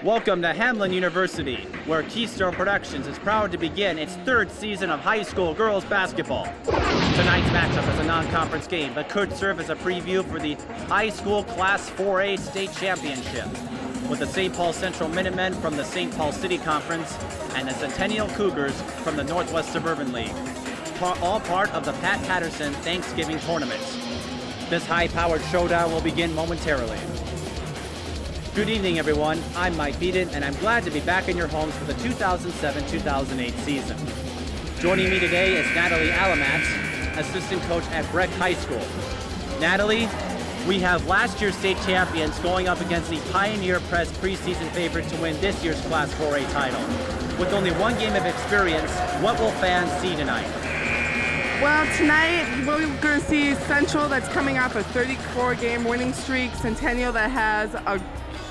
Welcome to Hamlin University, where Keystone Productions is proud to begin its third season of high school girls basketball. Tonight's matchup is a non-conference game that could serve as a preview for the high school Class 4A state championship, with the St. Paul Central Minutemen from the St. Paul City Conference and the Centennial Cougars from the Northwest Suburban League, all part of the Pat Patterson Thanksgiving Tournament. This high-powered showdown will begin momentarily. Good evening, everyone. I'm undefeated, and I'm glad to be back in your homes for the 2007-2008 season. Joining me today is Natalie Alamat, assistant coach at Breck High School. Natalie, we have last year's state champions going up against the Pioneer Press preseason favorite to win this year's Class 4A title. With only one game of experience, what will fans see tonight? Well, tonight we're going to see Central that's coming off a 34-game winning streak, Centennial that has a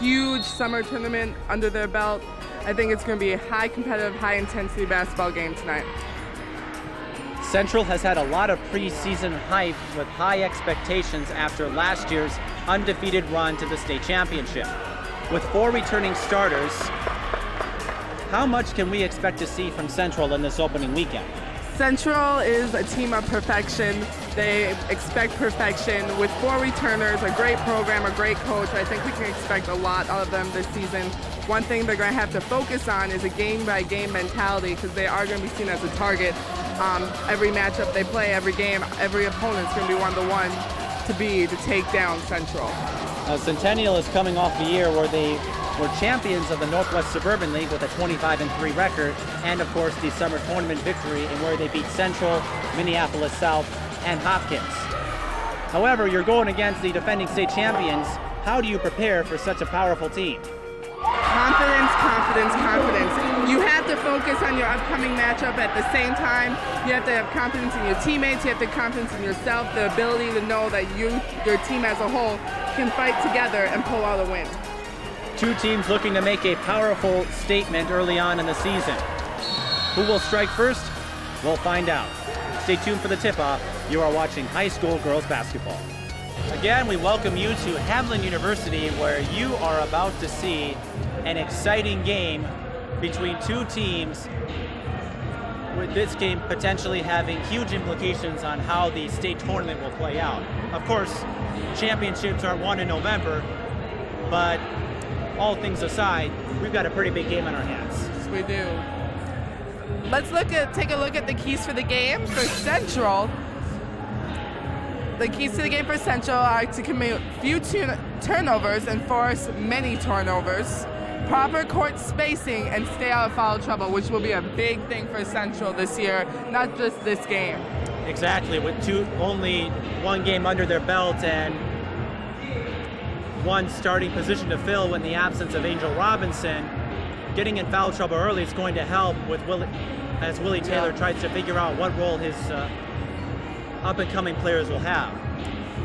huge summer tournament under their belt. I think it's going to be a high competitive, high intensity basketball game tonight. Central has had a lot of preseason hype with high expectations after last year's undefeated run to the state championship. With 4 returning starters, how much can we expect to see from Central in this opening weekend? Central is a team of perfection. They expect perfection. With 4 returners, a great program, a great coach, I think we can expect a lot out of them this season. One thing they're going to have to focus on is a game-by-game mentality, because they are going to be seen as a target. Every matchup they play, every game, every opponent's going to be one-to-one to take down Central. Centennial is coming off a year where they were champions of the Northwest Suburban League with a 25-3 record, and of course the summer tournament victory in where they beat Central, Minneapolis South, and Hopkins. However, you're going against the defending state champions. How do you prepare for such a powerful team? Confidence, confidence, confidence. You have to focus on your upcoming matchup at the same time. You have to have confidence in your teammates. You have to have confidence in yourself, the ability to know that your team as a whole can fight together and pull out a win. 2 teams looking to make a powerful statement early on in the season. Who will strike first? We'll find out. Stay tuned for the tip-off. You are watching high school girls basketball. Again, we welcome you to Hamlin University, where you are about to see an exciting game between 2 teams, with this game potentially having huge implications on how the state tournament will play out. Of course, championships are won in November, but all things aside, we've got a pretty big game on our hands. Yes, we do. Let's take a look at the keys for the game for Central. The keys to the game for Central are to commit few turnovers and force many turnovers, proper court spacing, and stay out of foul trouble, which will be a big thing for Central this year, not just this game. Exactly, with only 1 game under their belt and 1 starting position to fill in the absence of Angel Robinson, getting in foul trouble early is going to help with Willie Taylor tries to figure out what role his up-and-coming players will have.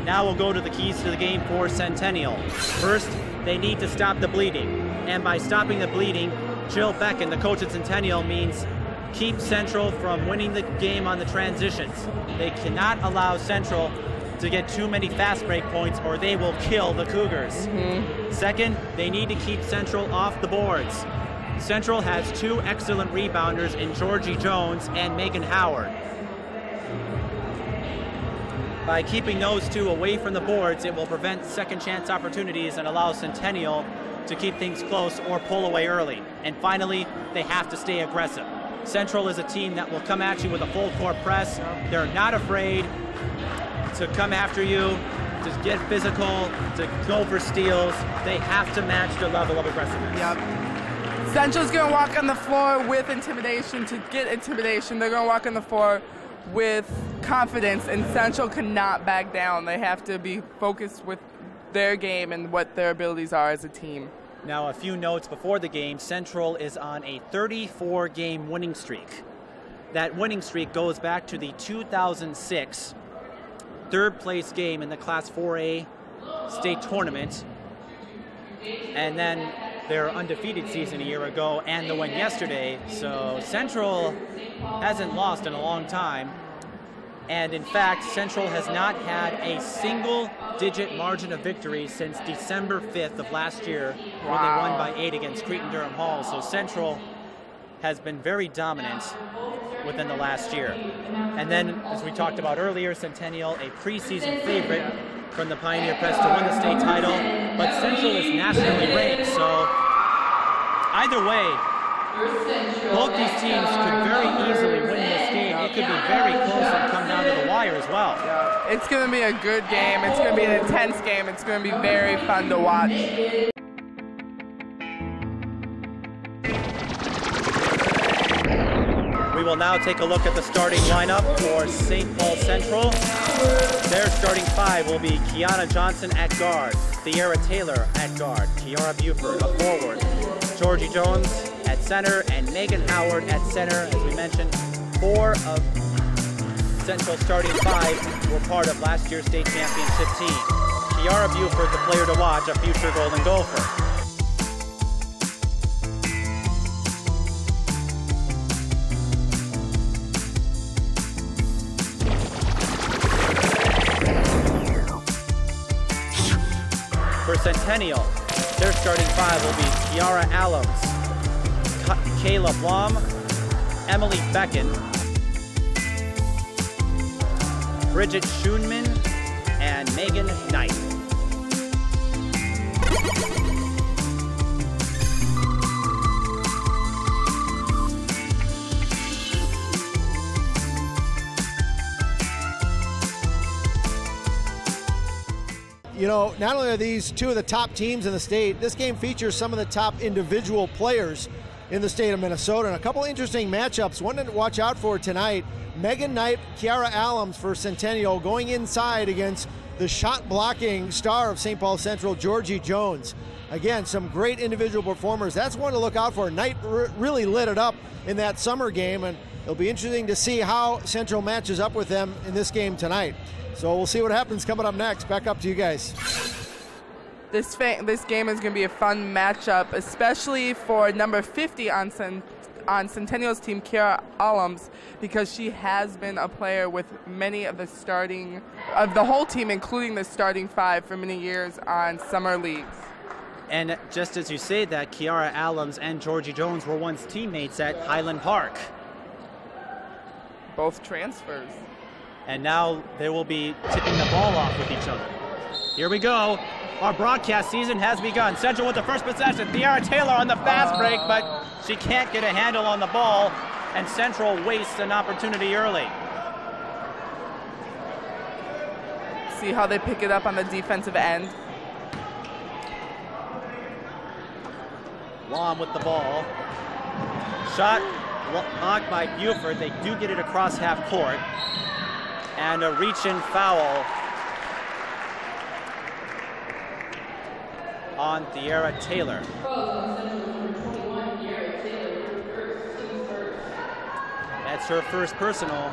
Now we'll go to the keys to the game for Centennial. First, they need to stop the bleeding. And by stopping the bleeding, Jill Becken, the coach at Centennial, means keep Central from winning the game on the transitions. They cannot allow Central to get too many fast break points or they will kill the Cougars. Second, they need to keep Central off the boards. Central has 2 excellent rebounders in Georgie Jones and Megan Howard. By keeping those 2 away from the boards, it will prevent second chance opportunities and allow Centennial to keep things close or pull away early. And finally, they have to stay aggressive. Central is a team that will come at you with a full court press. They're not afraid to come after you, to get physical, to go for steals. They have to match their level of aggressiveness. Yep. Central's going to walk on the floor with intimidation. To get intimidation, they're going to walk on the floor with confidence, and Central cannot back down. They have to be focused with their game and what their abilities are as a team. Now, a few notes before the game. Central is on a 34-game winning streak. That winning streak goes back to the 2006 third-place game in the Class 4A state tournament, and then their undefeated season a year ago and the win yesterday. So Central hasn't lost in a long time. And in fact, Central has not had a single-digit margin of victory since December 5th of last year, when they won by 8 against Cretin-Durham Hall. So Central has been very dominant within the last year. And then, as we talked about earlier, Centennial, a preseason favorite from the Pioneer Press to win the state title, but Central is nationally ranked, so either way, both these teams could very easily win this game. It could be very close and come down to the wire as well. Yeah. It's going to be a good game. It's going to be an intense game. It's going to be very fun to watch. We will now take a look at the starting lineup for St. Paul Central. Their starting 5 will be Kiana Johnson at guard, Thierra Taylor at guard, Kiara Buford a forward, Georgie Jones at center, and Megan Howard at center. As we mentioned, 4 of Central's starting 5 were part of last year's state championship team. Kiara Buford, the player to watch, a future Golden Gopher. For Centennial, their starting 5 will be Kiara Allums, Kayla Blom, Emily Becken, Bridget Schoonman, and Megan Nipe. You know, not only are these 2 of the top teams in the state, this game features some of the top individual players in the state of Minnesota, and a couple interesting matchups. One to watch out for tonight, Megan Nipe, Kiara Allums for Centennial going inside against the shot-blocking star of St. Paul Central, Georgie Jones. Again, some great individual performers. That's one to look out for. Nipe really lit it up in that summer game, and it'll be interesting to see how Central matches up with them in this game tonight. So we'll see what happens coming up next. Back up to you guys. This game is going to be a fun matchup, especially for number 50 on Centennial's team, Kiara Allums, because she has been a player with many of the whole team, including the starting 5 for many years on summer leagues. And just as you say that, Kiara Allums and Georgie Jones were once teammates at Highland Park. Both transfers. And now they will be tipping the ball off with each other. Here we go. Our broadcast season has begun. Central with the first possession. Thierra Taylor on the fast break, but she can't get a handle on the ball, and Central wastes an opportunity early. See how they pick it up on the defensive end. Blom with the ball. Shot blocked by Buford. They do get it across half court. And a reach-in foul on Thierra Taylor. That's her first personal.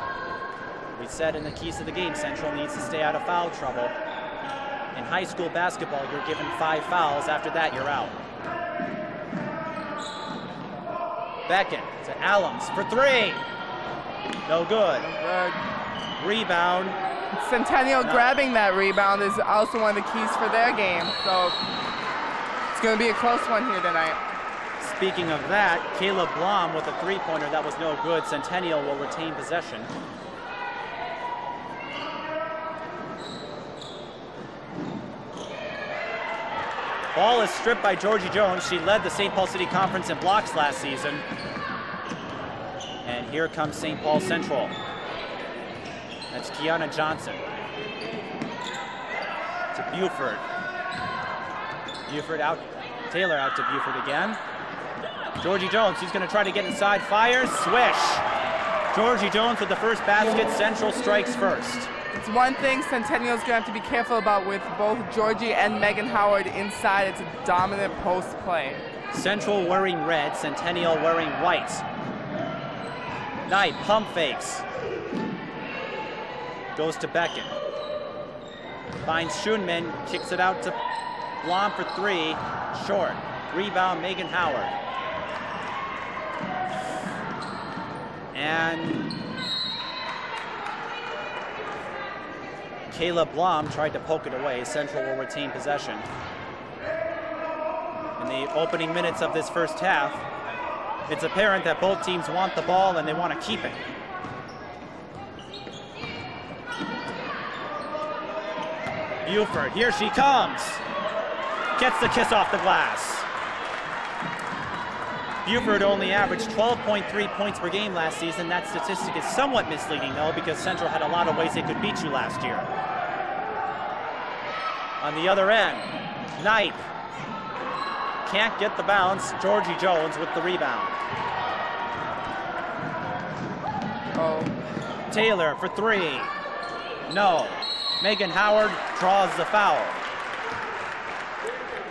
We said in the keys to the game, Central needs to stay out of foul trouble. In high school basketball, you're given 5 fouls. After that, you're out. Becken to Allums for 3. No good. Rebound. Centennial grabbing that rebound is also one of the keys for their game. So it's going to be a close one here tonight. Speaking of that, Kayla Blom with a 3-pointer. That was no good. Centennial will retain possession. Ball is stripped by Georgie Jones. She led the St. Paul City Conference in blocks last season. And here comes St. Paul Central. That's Kiana Johnson. To Buford. Buford out. Taylor out to Buford again. Georgie Jones, she's going to try to get inside. Fires. Swish. Georgie Jones with the first basket. Central strikes first. It's one thing Centennial's going to have to be careful about with both Georgie and Megan Howard inside. It's a dominant post play. Central wearing red, Centennial wearing white. Nipe pump fakes. Goes to Becken. Finds Schoonman, kicks it out to Blom for 3. Short. Rebound, Megan Howard. And Caleb Blom tried to poke it away. Central will retain possession. In the opening minutes of this first half, it's apparent that both teams want the ball and they want to keep it. Buford, here she comes. Gets the kiss off the glass. Buford only averaged 12.3 points per game last season. That statistic is somewhat misleading, though, because Central had a lot of ways they could beat you last year. On the other end, Nipe can't get the bounce. Georgie Jones with the rebound. Taylor for three. No. Megan Howard draws the foul.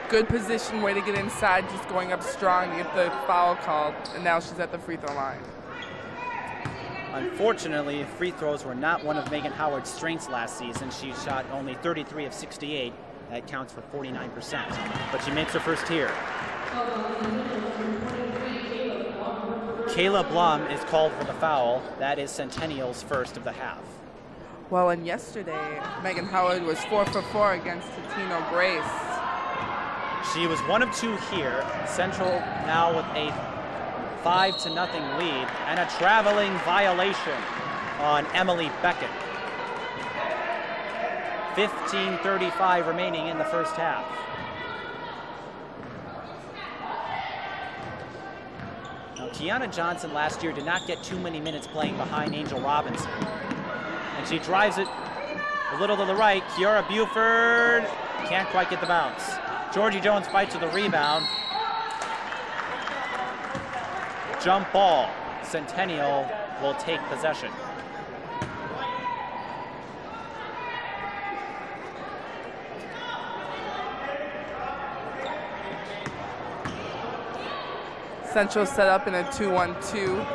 Good position, way to get inside, just going up strong, get the foul called, and now she's at the free throw line. Unfortunately, free throws were not one of Megan Howard's strengths last season. She shot only 33 of 68. That counts for 49%, but she makes her first here. Kayla Blum is called for the foul. That is Centennial's first of the half. Well, and yesterday, Megan Howard was 4 for 4 against Tino Grace. She was 1 of 2 here. Central now with a 5-0 lead and a traveling violation on Emily Beckett. 15:35 remaining in the first half. Now, Kiana Johnson last year did not get too many minutes playing behind Angel Robinson. And she drives it a little to the right. Kiara Buford can't quite get the bounce. Georgie Jones fights with the rebound. Jump ball. Centennial will take possession. Central set up in a 2-1-2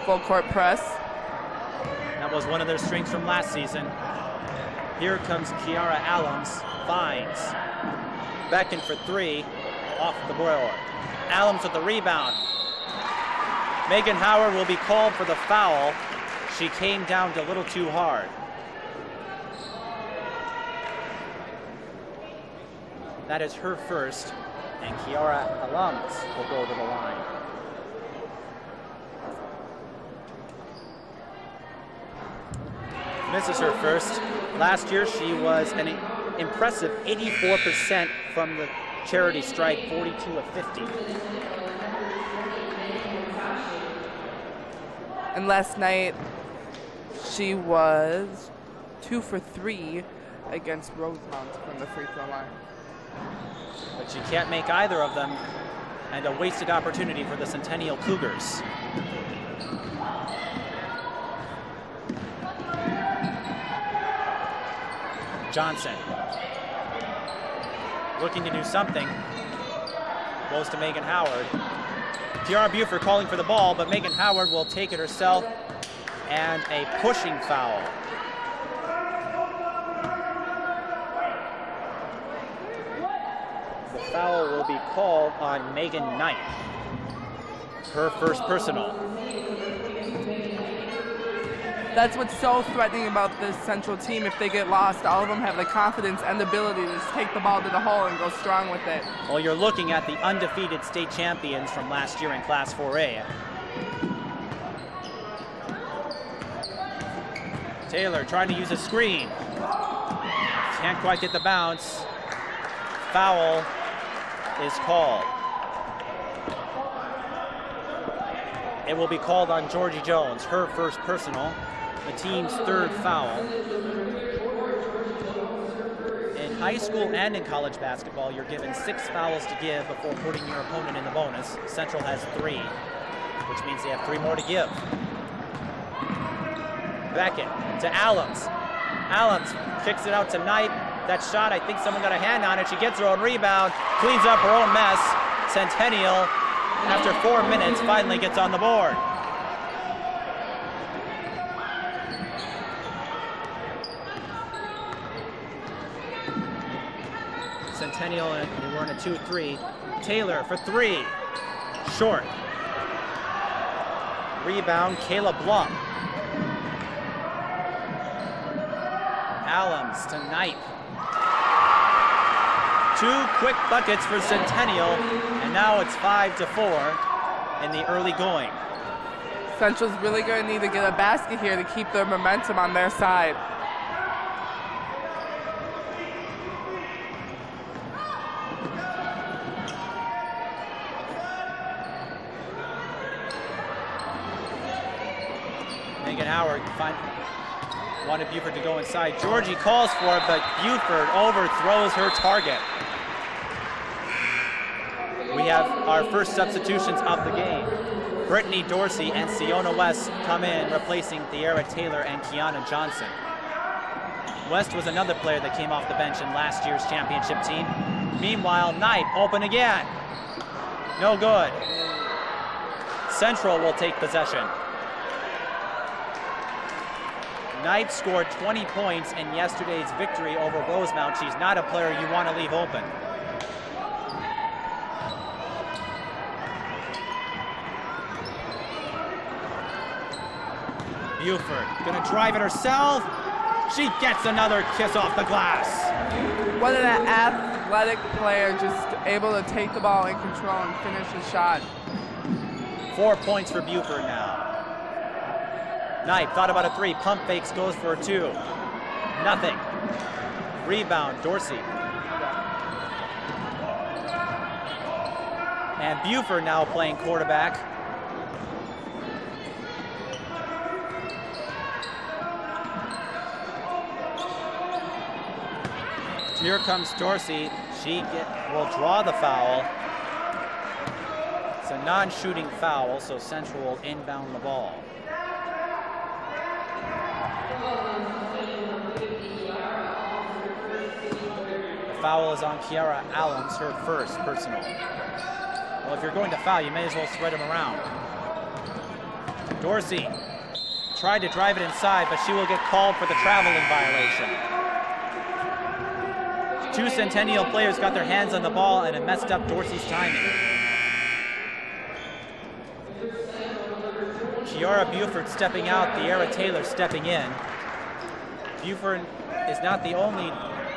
full court press. That was one of their strengths from last season. Here comes Kiara Allums, finds. Beckon for 3, off the board. Allums with the rebound. Megan Howard will be called for the foul. She came down a little too hard. That is her first, and Kiara Allums will go to the line. Misses her first. Last year she was an impressive 84% from the charity stripe, 42 of 50. And last night she was 2 for 3 against Rosemount from the free throw line. But she can't make either of them, and a wasted opportunity for the Centennial Cougars. Johnson, looking to do something, goes to Megan Howard. Kiara Buford calling for the ball, but Megan Howard will take it herself, and a pushing foul. The foul will be called on Megan Knight, her first personal. That's what's so threatening about this Central team. If they get lost, all of them have the confidence and the ability to just take the ball to the hole and go strong with it. Well, you're looking at the undefeated state champions from last year in Class 4A. Taylor trying to use a screen. Can't quite get the bounce. Foul is called. It will be called on Georgie Jones, her first personal, the team's third foul. In high school and in college basketball, you're given 6 fouls to give before putting your opponent in the bonus. Central has 3, which means they have 3 more to give. Beckett to Allums. Allums kicks it out to Nipe. That shot, I think someone got a hand on it. She gets her own rebound, cleans up her own mess. Centennial, after 4 minutes, finally gets on the board. Centennial, and we're in a 2-3. Taylor for 3, short. Rebound, Kayla Blum. Allums to Nipe. 2 quick buckets for Centennial, and now it's 5-4 in the early going. Central's really going to need to get a basket here to keep their momentum on their side. Megan Howard wanted Buford to go inside. Georgie calls for it, but Buford overthrows her target. We have our first substitutions of the game. Brittany Dorsey and Siona West come in, replacing Thierra Taylor and Kiana Johnson. West was another player that came off the bench in last year's championship team. Meanwhile, Nipe open again. No good. Central will take possession. Nipe scored 20 points in yesterday's victory over Rosemount. She's not a player you want to leave open. Buford gonna drive it herself. She gets another kiss off the glass. What an athletic player, just able to take the ball in control and finish the shot. 4 points for Buford now. Nipe thought about a 3, pump fakes, goes for a 2. Nothing. Rebound, Dorsey. And Buford now playing quarterback. Here comes Dorsey. She will draw the foul. It's a non-shooting foul, so Central will inbound the ball. The foul is on Kiara Allums, her first personal. Well, if you're going to foul, you may as well spread them around. Dorsey tried to drive it inside, but she will get called for the traveling violation. 2 Centennial players got their hands on the ball, and it messed up Dorsey's timing. Kiara Buford stepping out, Thierra Taylor stepping in. Buford is not the only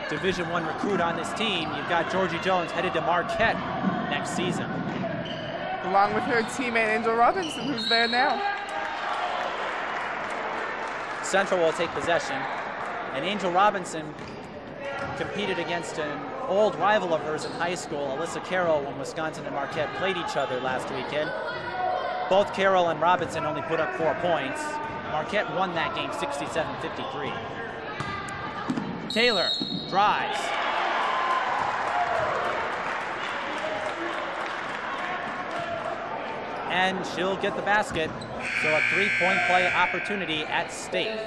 Division I recruit on this team. You've got Georgie Jones headed to Marquette next season. Along with her teammate Angel Robinson, who's there now. Central will take possession, and Angel Robinson competed against an old rival of hers in high school, Alyssa Carroll, when Wisconsin and Marquette played each other last weekend. Both Carroll and Robinson only put up 4 points. Marquette won that game 67-53. Taylor drives. And she'll get the basket. So a 3-point play opportunity at stake.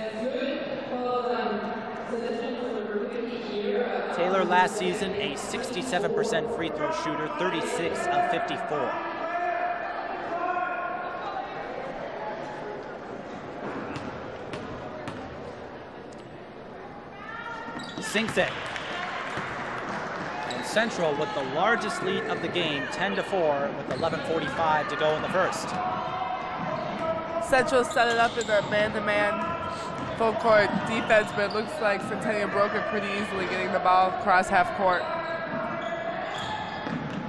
Taylor last season a 67% free throw shooter, 36 of 54. Sinks it. And Central with the largest lead of the game, 10-4, with 11:45 to go in the first. Central set it up in their man-to-man full court defense, but it looks like Centennial broke it pretty easily, getting the ball across half court.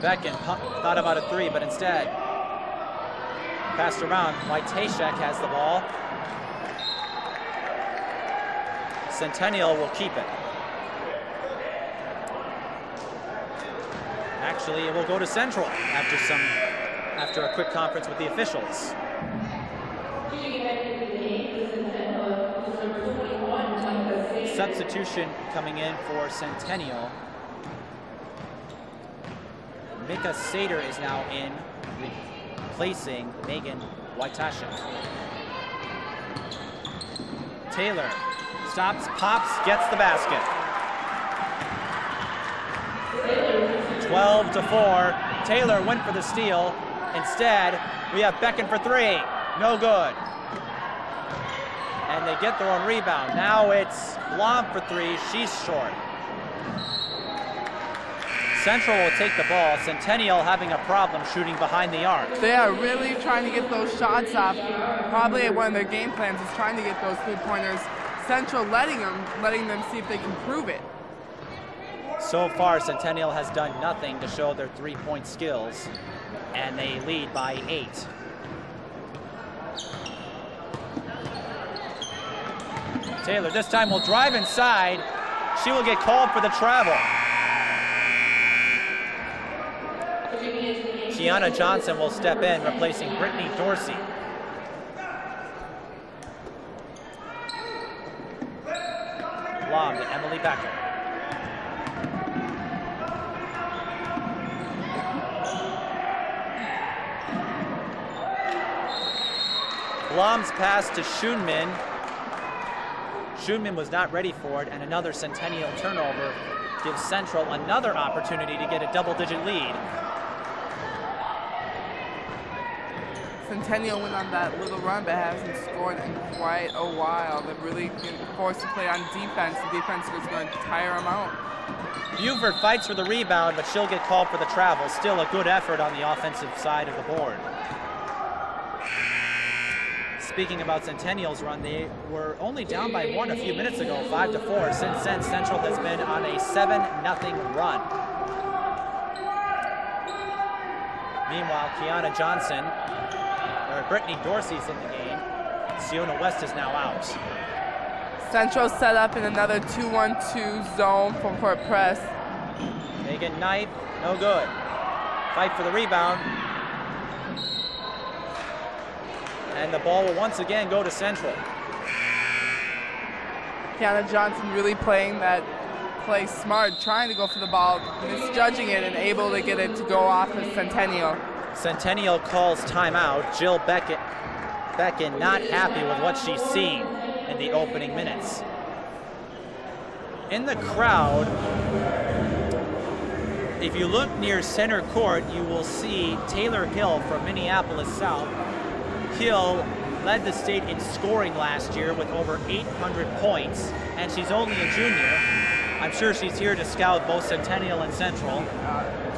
Becken thought about a 3, but instead passed around. Wojtaszek has the ball. Centennial will keep it. Actually, it will go to Central after a quick conference with the officials. Substitution coming in for Centennial. Mika Sater is now in, replacing Megan Wojtaszek. Taylor stops, pops, gets the basket. 12-4. Taylor went for the steal. Instead, we have Becken for 3. No good. And they get their own rebound. Now it's Blom for 3. She's short. Central will take the ball. Centennial having a problem shooting behind the arc. They are really trying to get those shots off. Probably one of their game plans is trying to get those 3-pointers. Central letting them see if they can prove it. So far, Centennial has done nothing to show their three-point skills, and they lead by 8. Taylor this time will drive inside. She will get called for the travel. Kiana Johnson will step in, replacing Brittany Dorsey. Long to Emily Becker. Blom's pass to Schoonman. Schoonman was not ready for it, and another Centennial turnover gives Central another opportunity to get a double-digit lead. Centennial went on that little run, but hasn't scored in quite a while. They've really been forced to play on defense. The defense is going to tire them out. Buford fights for the rebound, but she'll get called for the travel. Still a good effort on the offensive side of the board. Speaking about Centennial's run, they were only down by 1 a few minutes ago, 5-4. Since then, Central has been on a 7-0 run. Meanwhile, Kiana Johnson, or Brittany Dorsey's in the game. Siona West is now out. Central set up in another 2-1-2 zone for a press. Megan Nipe, no good. Fight for the rebound. And the ball will once again go to Central. Kiana Johnson really playing that play smart, trying to go for the ball, misjudging it and able to get it to go off of Centennial. Centennial calls timeout. Jill Beckett not happy with what she's seen in the opening minutes. In the crowd, if you look near center court, you will see Taylor Hill from Minneapolis South. Hill led the state in scoring last year with over 800 points, and she's only a junior. I'm sure she's here to scout both Centennial and Central.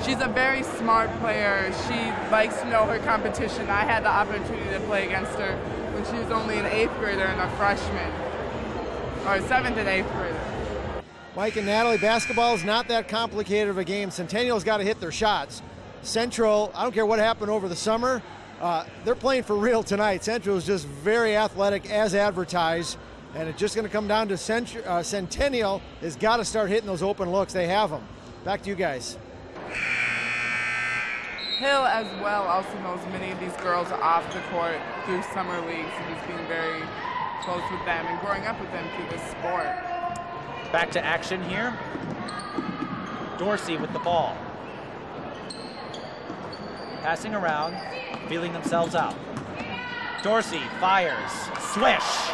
She's a very smart player. She likes to know her competition. I had the opportunity to play against her when she was only an 8th grader and a freshman, or 7th and 8th grader. Mike and Natalie, basketball is not that complicated of a game. Centennial's got to hit their shots. Central, I don't care what happened over the summer, they're playing for real tonight. Central is just very athletic as advertised, and it's just going to come down to Centennial has got to start hitting those open looks. They have them. Back to you guys. Hill as well also knows many of these girls off the court through summer leagues, and he's being very close with them and growing up with them through this sport. Back to action here. Dorsey with the ball. Passing around, feeling themselves out. Dorsey fires, swish.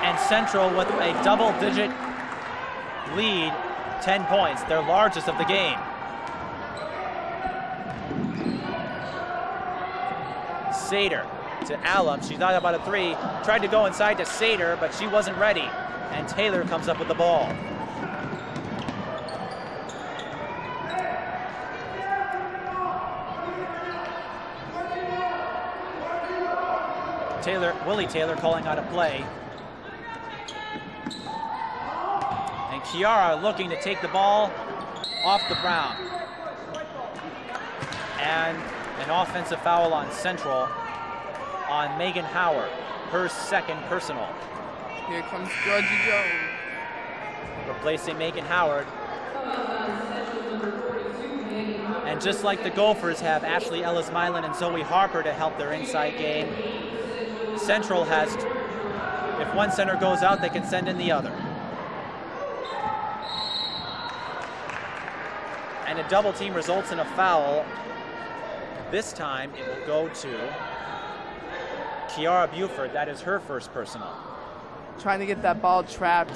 And Central with a double-digit lead, 10 points, their largest of the game. Sater to Alum, she thought about a 3, tried to go inside to Sater, but she wasn't ready. And Taylor comes up with the ball. Willie Taylor calling out a play. And Kiara looking to take the ball off the ground. And an offensive foul on Central on Megan Howard, her second personal. Here comes Georgie Jones. Replacing Megan Howard. And just like the Gophers have Ashley Ellis-Milan and Zoe Harper to help their inside game, Central has, if one center goes out, they can send in the other. And a double team results in a foul. This time it will go to Kiara Buford. That is her first personal. Trying to get that ball trapped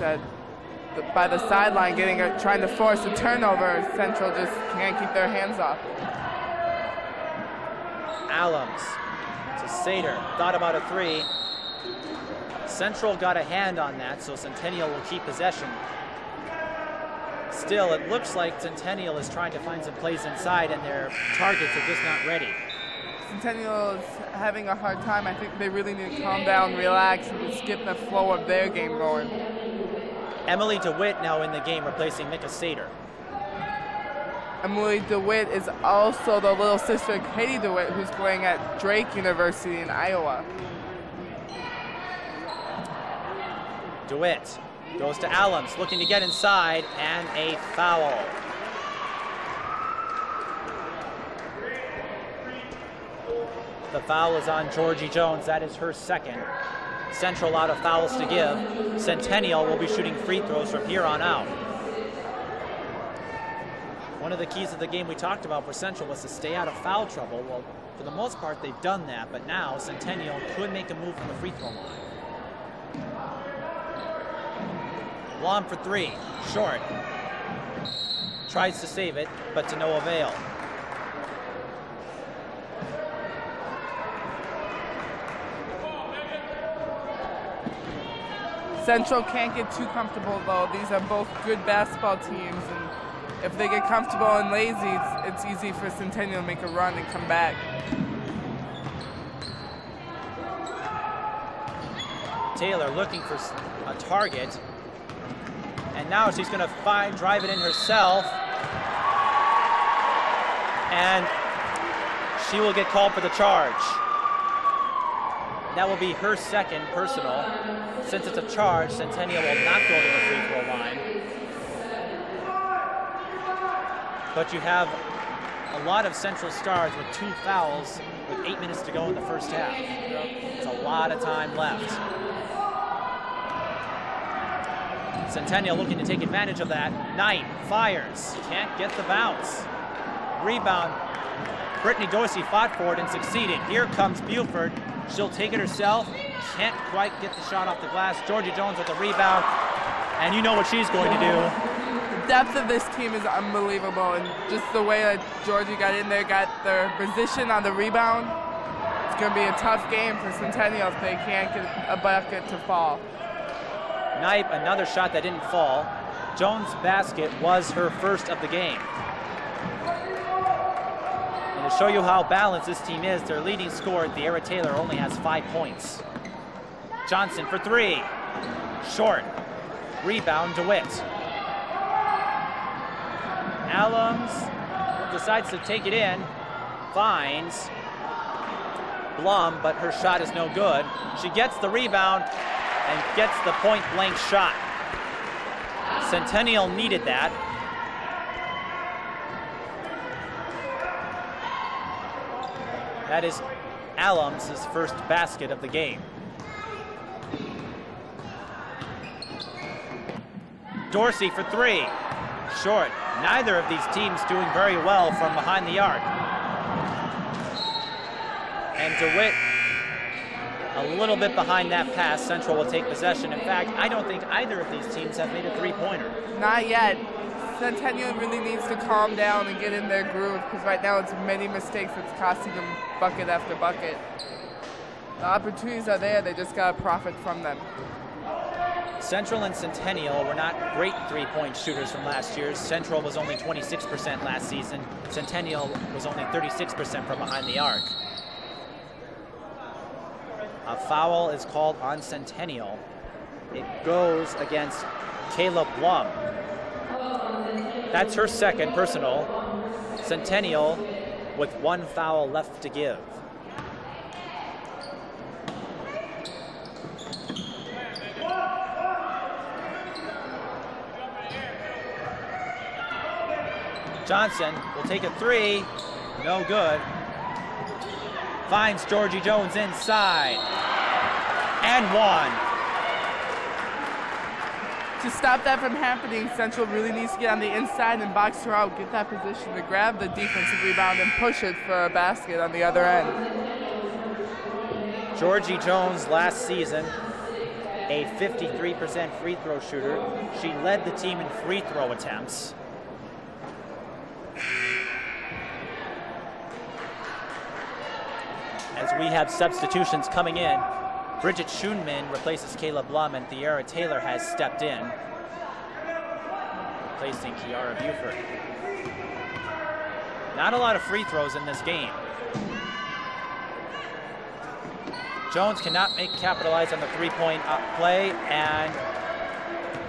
by the sideline, trying to force a turnover. Central just can't keep their hands off. Allums to Sater, thought about a 3. Central got a hand on that, so Centennial will keep possession. Still, it looks like Centennial is trying to find some plays inside, and their targets are just not ready. Centennial is having a hard time. I think they really need to calm down, relax, and just get the flow of their game going. Emily DeWitt now in the game, replacing Mika Sater. Emily DeWitt is also the little sister of Katie DeWitt, who's playing at Drake University in Iowa. DeWitt goes to Allums, looking to get inside, and a foul. The foul is on Georgie Jones. That is her second. Central out of fouls to give. Centennial will be shooting free throws from here on out. One of the keys of the game we talked about for Central was to stay out of foul trouble. Well, for the most part, they've done that, but now Centennial could make a move from the free throw line. Blom for three, short. Tries to save it, but to no avail. Central can't get too comfortable, though. These are both good basketball teams, and if they get comfortable and lazy, it's easy for Centennial to make a run and come back. Taylor looking for a target, and now she's going to drive it in herself, and she will get called for the charge. That will be her second personal. Since it's a charge, Centennial will not go to the free throw line. But you have a lot of Central stars with 2 fouls with 8 minutes to go in the first half. It's a lot of time left. Centennial looking to take advantage of that. Knight fires, can't get the bounce. Rebound. Brittany Dorsey fought for it and succeeded. Here comes Buford. She'll take it herself. Can't quite get the shot off the glass. Georgie Jones with the rebound. And you know what she's going to do. The depth of this team is unbelievable. And just the way that Georgie got in there, got their position on the rebound, it's going to be a tough game for Centennial if they can't get a bucket to fall. Nipe, another shot that didn't fall. Jones' basket was her first of the game. And to show you how balanced this team is, their leading scorer, De'Ara Taylor, only has 5 points. Johnson for 3. Short. Rebound, DeWitt. Allums decides to take it in. Finds Blum, but her shot is no good. She gets the rebound and gets the point-blank shot. Centennial needed that. That is Allums' first basket of the game. Dorsey for 3. Short. Neither of these teams doing very well from behind the arc. And DeWitt a little bit behind that pass. Central will take possession. In fact, I don't think either of these teams have made a 3-pointer. Not yet. Centennial really needs to calm down and get in their groove, because right now it's many mistakes that's costing them bucket after bucket. The opportunities are there, they just got to profit from them. Central and Centennial were not great 3-point shooters from last year. Central was only 26% last season. Centennial was only 36% from behind the arc. A foul is called on Centennial. It goes against Kayla Blum. That's her second personal. Centennial with 1 foul left to give. Johnson will take a 3, no good. Finds Georgie Jones inside, and 1. To stop that from happening, Central really needs to get on the inside and box her out, get that position to grab the defensive rebound and push it for a basket on the other end. Georgie Jones last season, a 53% free throw shooter. She led the team in free throw attempts. As we have substitutions coming in, Bridget Schoonman replaces Kayla Blum, and De'Ara Taylor has stepped in, replacing Kiara Buford. Not a lot of free throws in this game. Jones cannot capitalize on the three-point play, and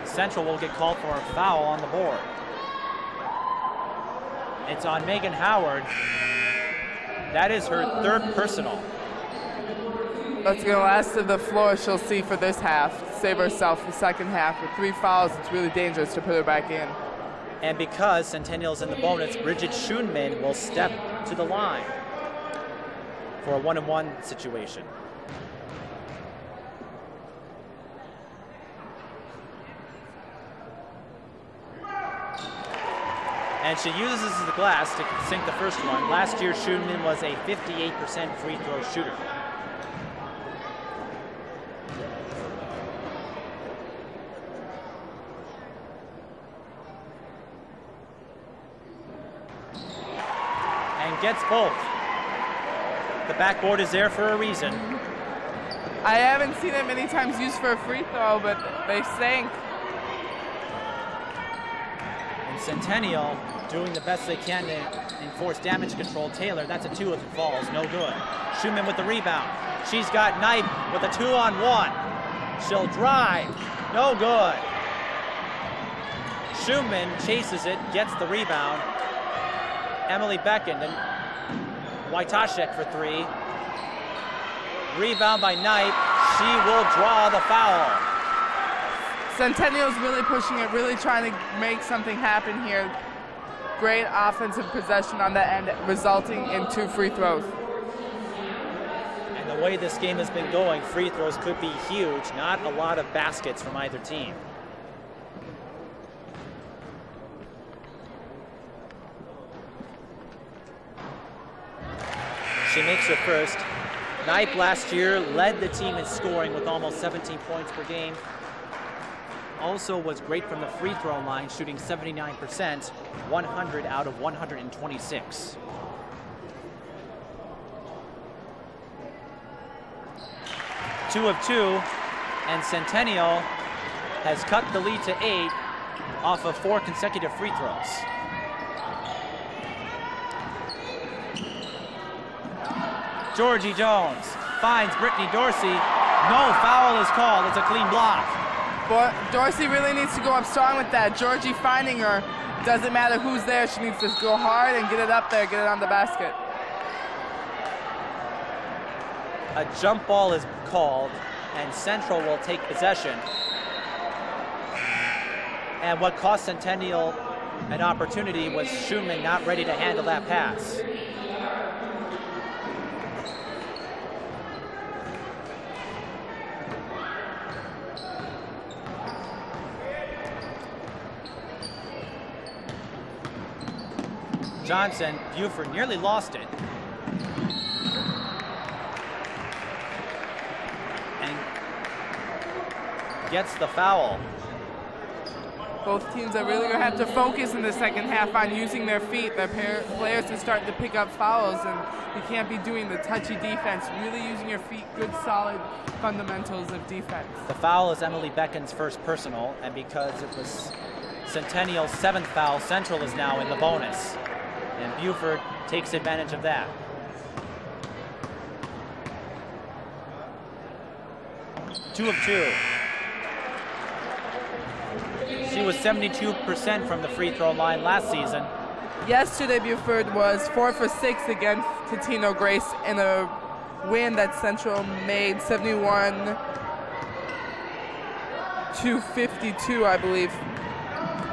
Central will get called for a foul on the board. It's on Megan Howard. That is her third personal. That's going to last to the floor she'll see for this half. Save herself for second half. With 3 fouls, it's really dangerous to put her back in. And because Centennial's in the bonus, Bridget Schoonman will step to the line for a 1-on-1 situation. And she uses the glass to sink the first one. Last year, Schoonman was a 58% free throw shooter. And gets both. The backboard is there for a reason. I haven't seen it many times used for a free throw, but they sank. And Centennial doing the best they can to enforce damage control. Taylor, that's a 2 if it falls, no good. Schoonman with the rebound. She's got Nipe with a 2-on-1. She'll drive, no good. Schoonman chases it, gets the rebound. Emily Beckend and Wojtaszek for 3. Rebound by Nipe. She will draw the foul. Centennial's really pushing it, really trying to make something happen here. Great offensive possession on the end, resulting in 2 free throws. And the way this game has been going, free throws could be huge. Not a lot of baskets from either team. She makes her first. Nipe last year led the team in scoring with almost 17 points per game. Also was great from the free throw line, shooting 79%, 100 out of 126. Two of 2, and Centennial has cut the lead to 8 off of 4 consecutive free throws. Georgie Jones finds Brittany Dorsey. No foul is called. It's a clean block. But Dorsey really needs to go up strong with that. Georgie finding her. Doesn't matter who's there. She needs to go hard and get it up there, get it on the basket. A jump ball is called, and Central will take possession. And what cost Centennial an opportunity was Schoonman not ready to handle that pass. Johnson, Buford nearly lost it. And gets the foul. Both teams are really going to have to focus in the second half on using their feet. Their players are starting to pick up fouls, and you can't be doing the touchy defense. Really using your feet, good, solid fundamentals of defense. The foul is Emily Beckend's first personal, and because it was Centennial's 7th foul, Central is now in the bonus. And Buford takes advantage of that. Two of 2. She was 72% from the free throw line last season. Yesterday, Buford was 4 for 6 against Totino Grace in a win that Central made 71-52, I believe,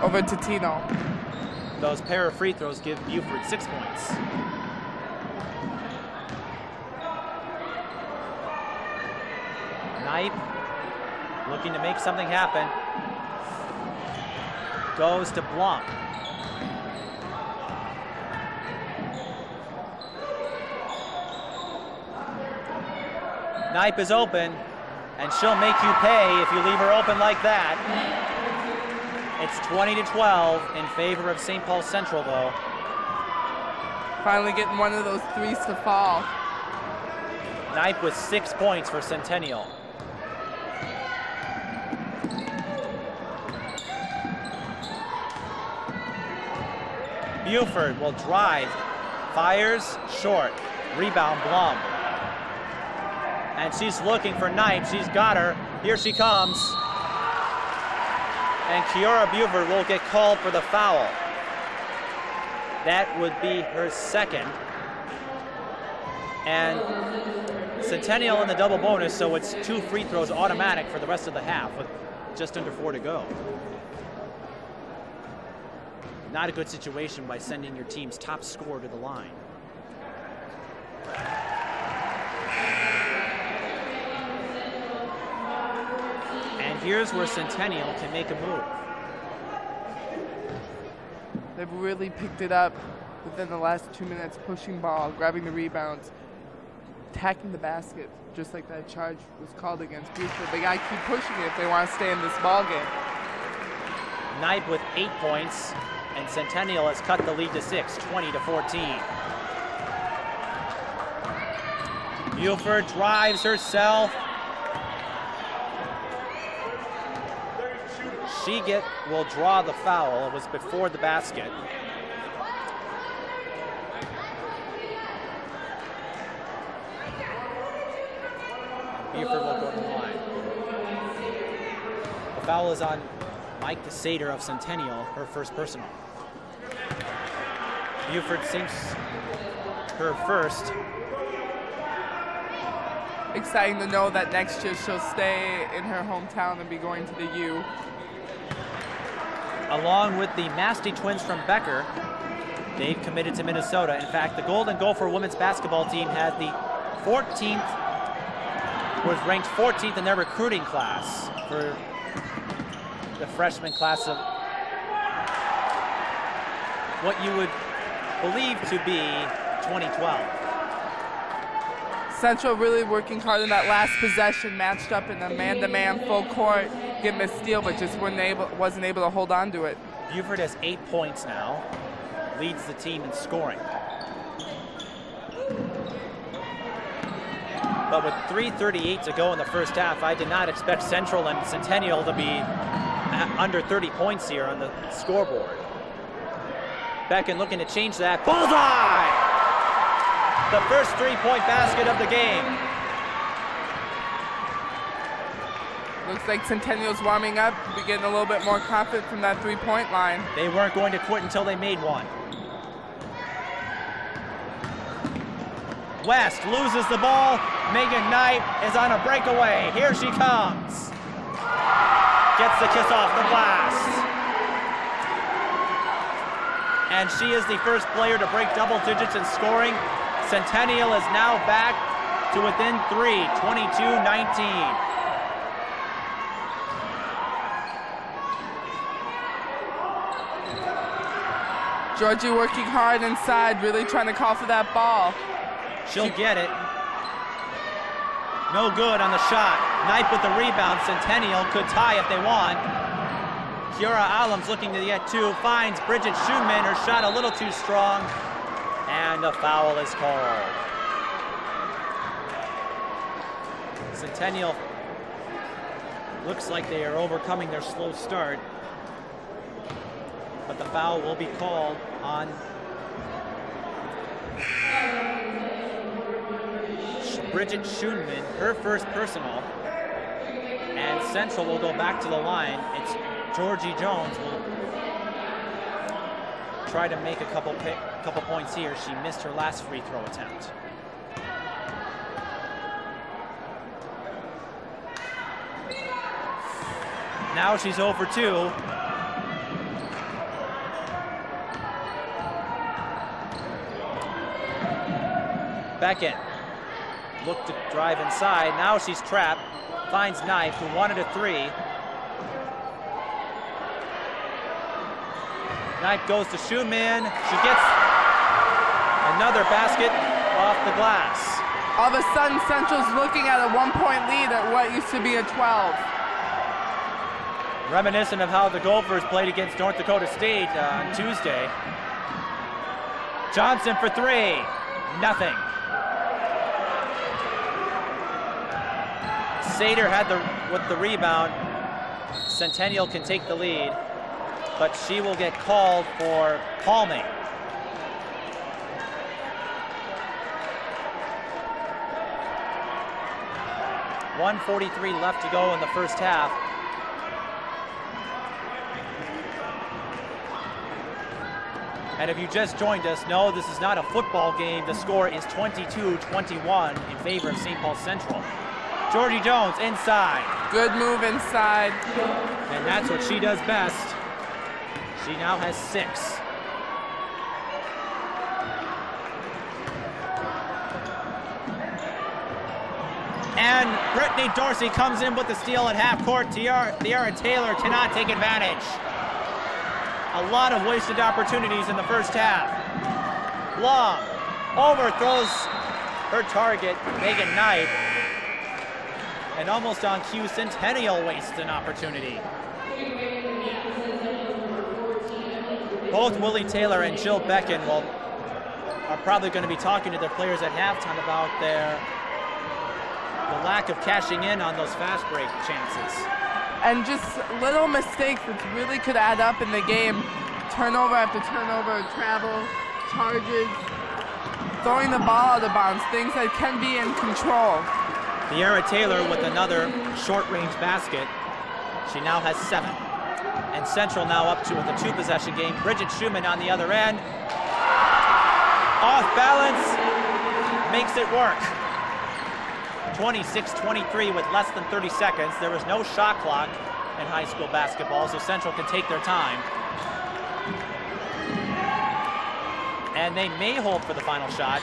over Totino. Those pair of free throws give Buford 6 points. Nipe looking to make something happen. Goes to Blum. Nipe is open, and she'll make you pay if you leave her open like that. It's 20-12 in favor of St. Paul Central, though. Finally getting one of those threes to fall. Nipe with 6 points for Centennial. Buford will drive, fires, short. Rebound, Blum. And she's looking for Nipe. She's got her. Here she comes. And Kiara Buford will get called for the foul. That would be her second. And Centennial in the double bonus, so it's 2 free throws automatic for the rest of the half with just under 4 to go. Not a good situation by sending your team's top scorer to the line. And here's where Centennial can make a move. They've really picked it up within the last 2 minutes, pushing ball, grabbing the rebounds, attacking the basket, just like that charge was called against Buford. They gotta keep pushing it if they want to stay in this ball game. Nipe with 8 points, and Centennial has cut the lead to 6, 20 to 14. Buford drives herself. She will draw the foul. It was before the basket. Buford will go to the line. The foul is on Mike DeSater of Centennial, her first personal. Buford sinks her first. Exciting to know that next year she'll stay in her hometown and be going to the U. Along with the Masty twins from Becker, they've committed to Minnesota. In fact, the Golden Gopher women's basketball team has the 14th, was ranked 14th in their recruiting class for the freshman class of what you would believe to be 2012. Central really working hard in that last possession, matched up in a man-to-man full court, getting a steal, but just wasn't able to hold on to it. Buford has 8 points now, leads the team in scoring. But with 3:38 to go in the first half, I did not expect Central and Centennial to be under 30 points here on the scoreboard. Becken looking to change that. Bullseye! The first 3-point basket of the game. Looks like Centennial's warming up, be getting a little bit more confident from that 3-point line. They weren't going to quit until they made one. West loses the ball. Megan Knight is on a breakaway. Here she comes. Gets the kiss off the glass. And she is the first player to break double digits in scoring. Centennial is now back to within 3, 22-19. Georgie working hard inside, really trying to call for that ball. She'll get it. No good on the shot. Nipe with the rebound. Centennial could tie if they want. Kiara Allums looking to get 2, finds Bridget Schumann. Her shot a little too strong, and a foul is called. Centennial looks like they are overcoming their slow start, but the foul will be called on Bridget Schumann, her first personal, and Central will go back to the line. It's Georgie Jones will try to make a couple points here. She missed her last free throw attempt. Now she's over 2. Beckett looked to drive inside. Now she's trapped. Finds Knife, who wanted a 3. Knife goes to Schumann. She gets another basket off the glass. All of a sudden, Central's looking at a 1-point lead at what used to be a 12. Reminiscent of how the Gophers played against North Dakota State on Tuesday. Johnson for 3. Nothing. Sater had with the rebound. Centennial can take the lead, but she will get called for palming. 1:43 left to go in the first half. And if you just joined us, no, this is not a football game. The score is 22-21 in favor of St. Paul Central. Georgie Jones inside. Good move inside. And that's what she does best. She now has 6. And Brittany Dorsey comes in with the steal at half court. Tiara Taylor cannot take advantage. A lot of wasted opportunities in the first half. Long overthrows her target, Megan Nipe. And almost on cue, Centennial wastes an opportunity. Both Willie Taylor and Jill Becken are probably going to be talking to their players at halftime about the lack of cashing in on those fast break chances. And just little mistakes that really could add up in the game. Turnover after turnover, travel, charges, throwing the ball out of bounds, things that can be in control. Tiara Taylor with another short-range basket. She now has 7. And Central now up to with a 2-possession game. Bridget Schumann on the other end. Off balance, makes it work. 26-23 with less than 30 seconds. There was no shot clock in high school basketball, so Central can take their time. And they may hold for the final shot,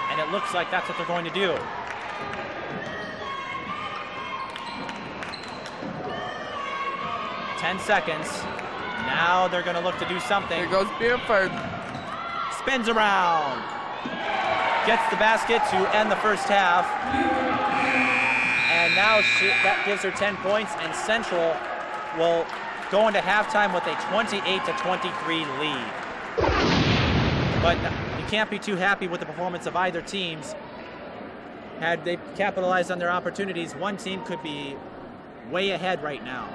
and it looks like that's what they're going to do. Ten seconds. Now they're going to look to do something. Here goes Buford. Spins around. Gets the basket to end the first half. And now that gives her 10 points, and Central will go into halftime with a 28-23 lead. But you can't be too happy with the performance of either teams. Had they capitalized on their opportunities, one team could be way ahead right now.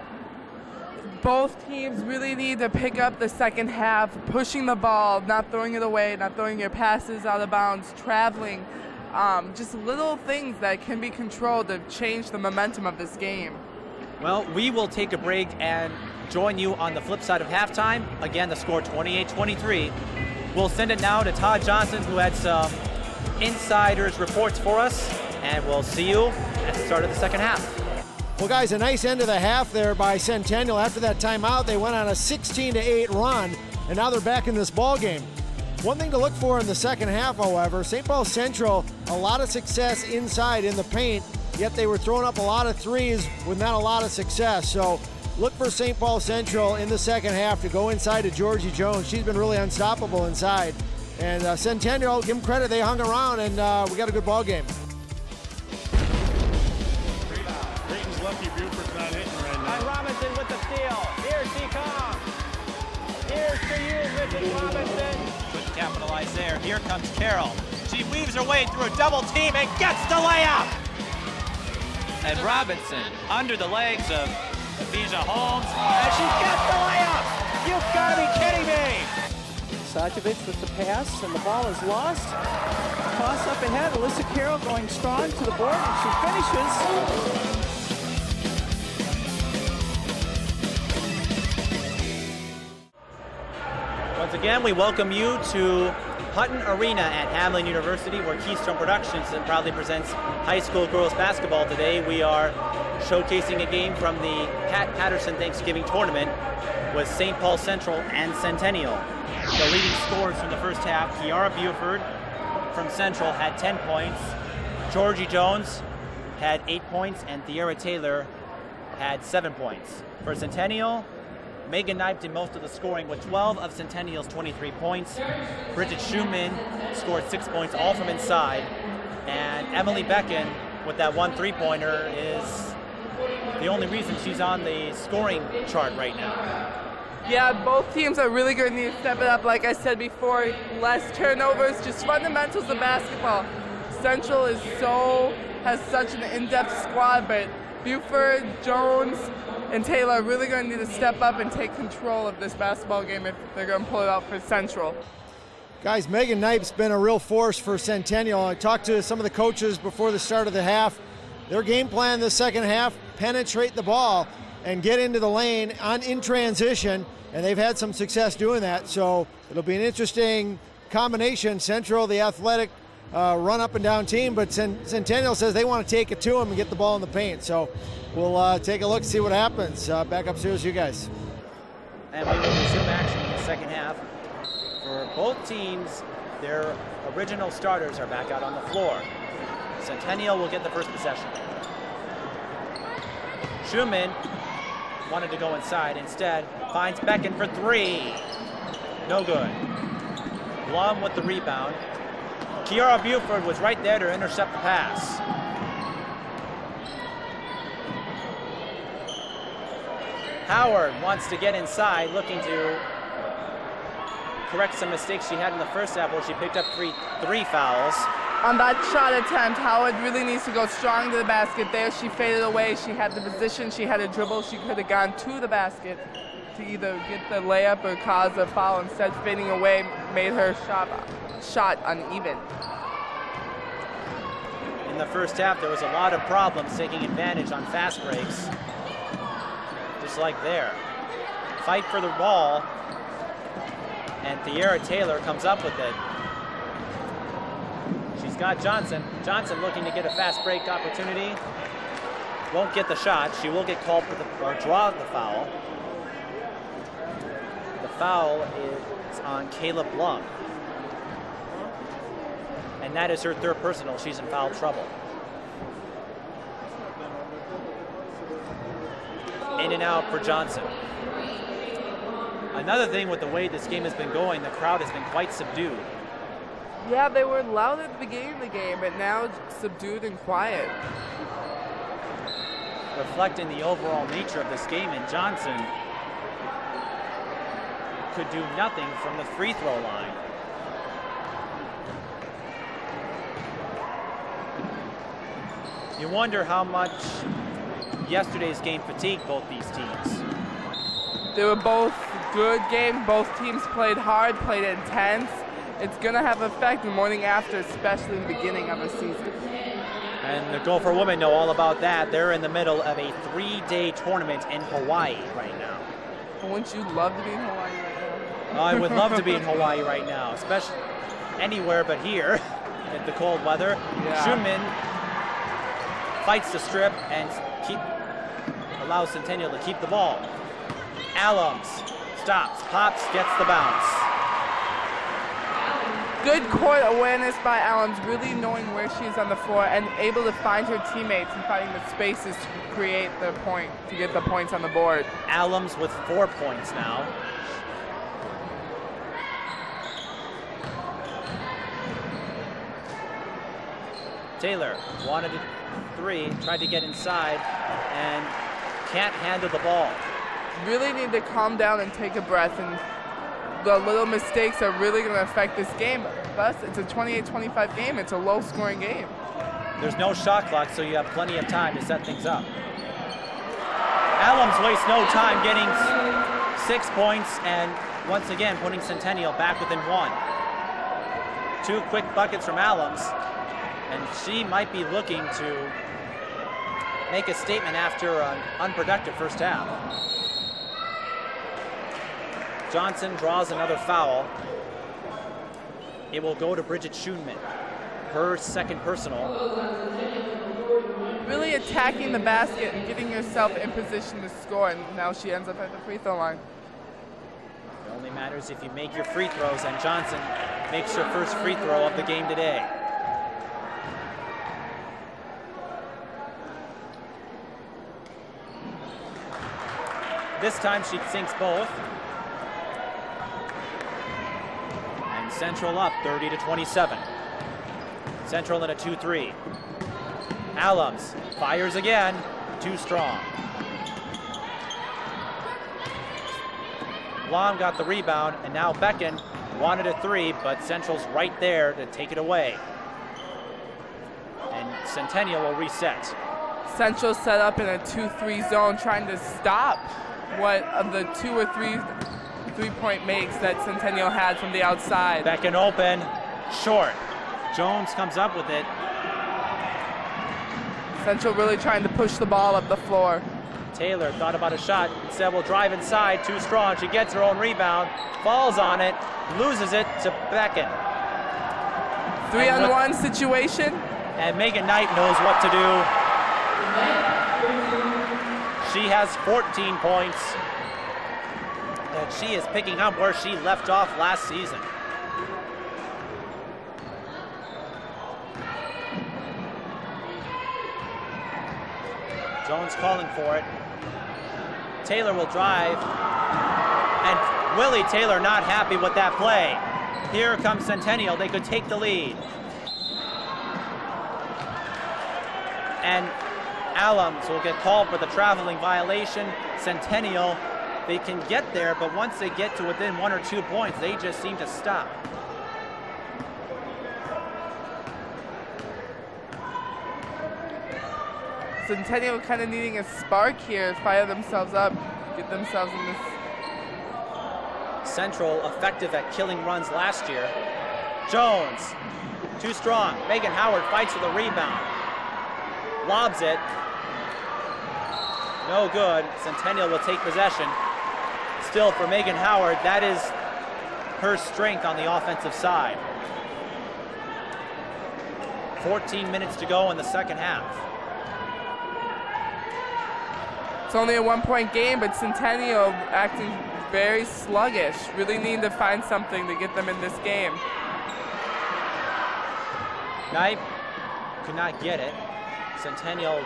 Both teams really need to pick up the second half, pushing the ball, not throwing it away, not throwing your passes out of bounds, traveling. Just little things that can be controlled to change the momentum of this game. Well, we will take a break and join you on the flip side of halftime. Again, the score 28-23. We'll send it now to Todd Johnson, who had some insiders reports for us, and we'll see you at the start of the second half. Well, guys, a nice end of the half there by Centennial. After that timeout, they went on a 16-8 run, and now they're back in this ball game. One thing to look for in the second half, however, St. Paul Central, a lot of success inside in the paint, yet they were throwing up a lot of threes with not a lot of success. So look for St. Paul Central in the second half to go inside to Georgie Jones. She's been really unstoppable inside. And Centennial, give them credit, they hung around, and we got a good ball game. Creighton's lucky Buford's not hitting right now. And Robinson with the steal. Here she comes. Here's to you, Mrs. Robinson. Couldn't capitalize there. Here comes Carroll. She weaves her way through a double team and gets the layup. And Robinson under the legs of Vija Holmes, and she gets the layup. You've got to be kidding me. Sajovic with the pass, and the ball is lost. Toss up ahead. Alyssa Carroll going strong to the board, and she finishes. Once again, we welcome you to Hutton Arena at Hamline University, where Keystone Productions proudly presents high school girls basketball today. We are showcasing a game from the Pat Patterson Thanksgiving Tournament with St. Paul Central and Centennial. The leading scorers from the first half, Kiara Buford from Central had 10 points. Georgie Jones had 8 points, and Tiara Taylor had 7 points. For Centennial, Megan Nipe did most of the scoring with 12 of Centennial's 23 points. Bridget Schumann scored 6 points, all from inside. And Emily Becken, with that 1 3-pointer, is the only reason she's on the scoring chart right now. Yeah, both teams are really going to need to step it up. Like I said before, less turnovers, just fundamentals of basketball. Central has such an in-depth squad, but Buford, Jones, and Taylor are really going to need to step up and take control of this basketball game if they're going to pull it out for Central. Guys, Megan Nipe's been a real force for Centennial. I talked to some of the coaches before the start of the half. their game plan this second half, penetrate the ball and get into the lane in transition, and they've had some success doing that. So it'll be an interesting combination. Central, the athletic, run up and down team, but Centennial says they want to take it to them and get the ball in the paint. So we'll take a look, see what happens. Back upstairs, you guys. And we will resume action in the second half. For both teams, their original starters are back out on the floor. Centennial will get the first possession. Schumann wanted to go inside. Instead, finds Becken for three. No good. Blum with the rebound. Kiara Buford was right there to intercept the pass. Howard wants to get inside, looking to correct some mistakes she had in the first half where she picked up three fouls. On that shot attempt, Howard really needs to go strong to the basket there. She faded away. She had the position. She had a dribble. She could have gone to the basket to either get the layup or cause a foul. Instead, fading away made her shot uneven. In the first half, there was a lot of problems taking advantage on fast breaks. Just like there. Fight for the ball, and Tierra Taylor comes up with it. She's got Johnson. Johnson looking to get a fast break opportunity. Won't get the shot. She will get called for or draw the foul. The foul is on Caleb Blum. And that is her third personal. She's in foul trouble. In and out for Johnson. Another thing with the way this game has been going, the crowd has been quite subdued. Yeah, they were loud at the beginning of the game, but now subdued and quiet. Reflecting the overall nature of this game, and Johnson could do nothing from the free throw line. You wonder how much yesterday's game fatigued both these teams. They were both good games. Both teams played hard, played intense. It's going to have effect the morning after, especially in the beginning of a season. And the Gopher women know all about that. They're in the middle of a 3-day tournament in Hawaii right now. Wouldn't you love to be in Hawaii right now? I would love to be in Hawaii right now, especially anywhere but here in the cold weather. Yeah. Schumann fights the strip and allows Centennial to keep the ball. Allums stops, pops, gets the bounce. Good court awareness by Allums, really knowing where she is on the floor and able to find her teammates and finding the spaces to create the point, to get the points on the board. Allums with 4 points now. Taylor wanted a three, tried to get inside, and can't handle the ball. Really need to calm down and take a breath, and the little mistakes are really going to affect this game. Plus, it's a 28-25 game. It's a low-scoring game. There's no shot clock, so you have plenty of time to set things up. Allums wastes no time getting 6 points and once again putting Centennial back within 1. 2 quick buckets from Allums, and she might be looking to make a statement after an unproductive first half. Johnson draws another foul. It will go to Bridget Schoonman, her second personal. Really attacking the basket and getting herself in position to score, and now she ends up at the free throw line. It only matters if you make your free throws, and Johnson makes her first free throw of the game today. This time she sinks both. And Central up 30-27. Central in a 2-3. Allums fires again, too strong. Blom got the rebound, and now Becken wanted a 3, but Central's right there to take it away. And Centennial will reset. Central set up in a 2-3 zone, trying to stop what of the 2 or 3 three-point makes that Centennial had from the outside. Becken open, short. Jones comes up with it. Central really trying to push the ball up the floor. Taylor thought about a shot, instead will drive inside, too strong. She gets her own rebound, falls on it, loses it to Beckon. 3-on-1 situation. And Megan Knight knows what to do. She has 14 points. And she is picking up where she left off last season. Jones calling for it. Taylor will drive. And Willie Taylor not happy with that play. Here comes Centennial. They could take the lead. And Allums will get called for the traveling violation. Centennial, they can get there, but once they get to within 1 or 2 points, they just seem to stop. Centennial kind of needing a spark here, fire themselves up, get themselves in this. Central effective at killing runs last year. Jones, too strong. Megan Howard fights for the rebound. Lobs it. No good. Centennial will take possession. Still for Megan Howard, that is her strength on the offensive side. 14 minutes to go in the second half. It's only a 1-point game, but Centennial acting very sluggish. Really need to find something to get them in this game. Nipe could not get it. Centennial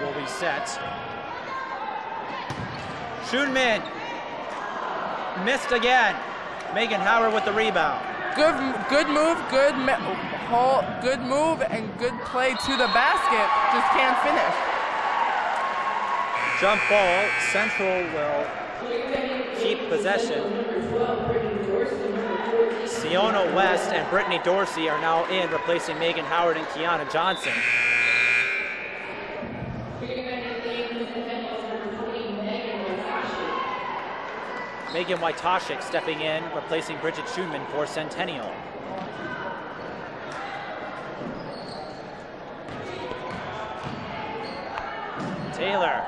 will reset. Schoonman missed again. Megan Howard with the rebound. Good move, good move, and good play to the basket. Just can't finish. Jump ball. Central will keep possession. Siona West and Brittany Dorsey are now in, replacing Megan Howard and Kiana Johnson. Megan Wojtaszek stepping in, replacing Bridget Schoonman for Centennial. Taylor,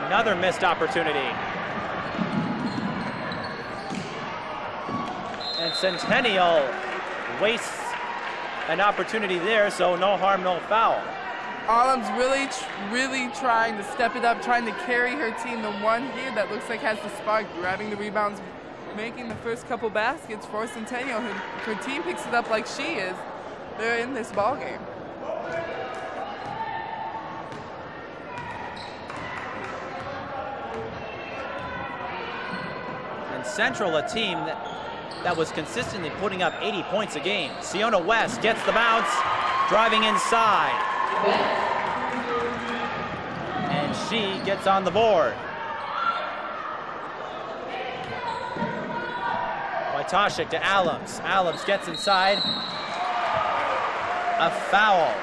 another missed opportunity. And Centennial wastes an opportunity there, so no harm, no foul. Allums really trying to step it up, trying to carry her team. The one here that looks like has the spark, grabbing the rebounds, making the first couple baskets for Centennial. Her team picks it up like she is. They're in this ball game. And Central, a team that was consistently putting up 80 points a game. Siona West gets the bounce, driving inside. And she gets on the board. Wojtaszek to Allums. Allums gets inside. A foul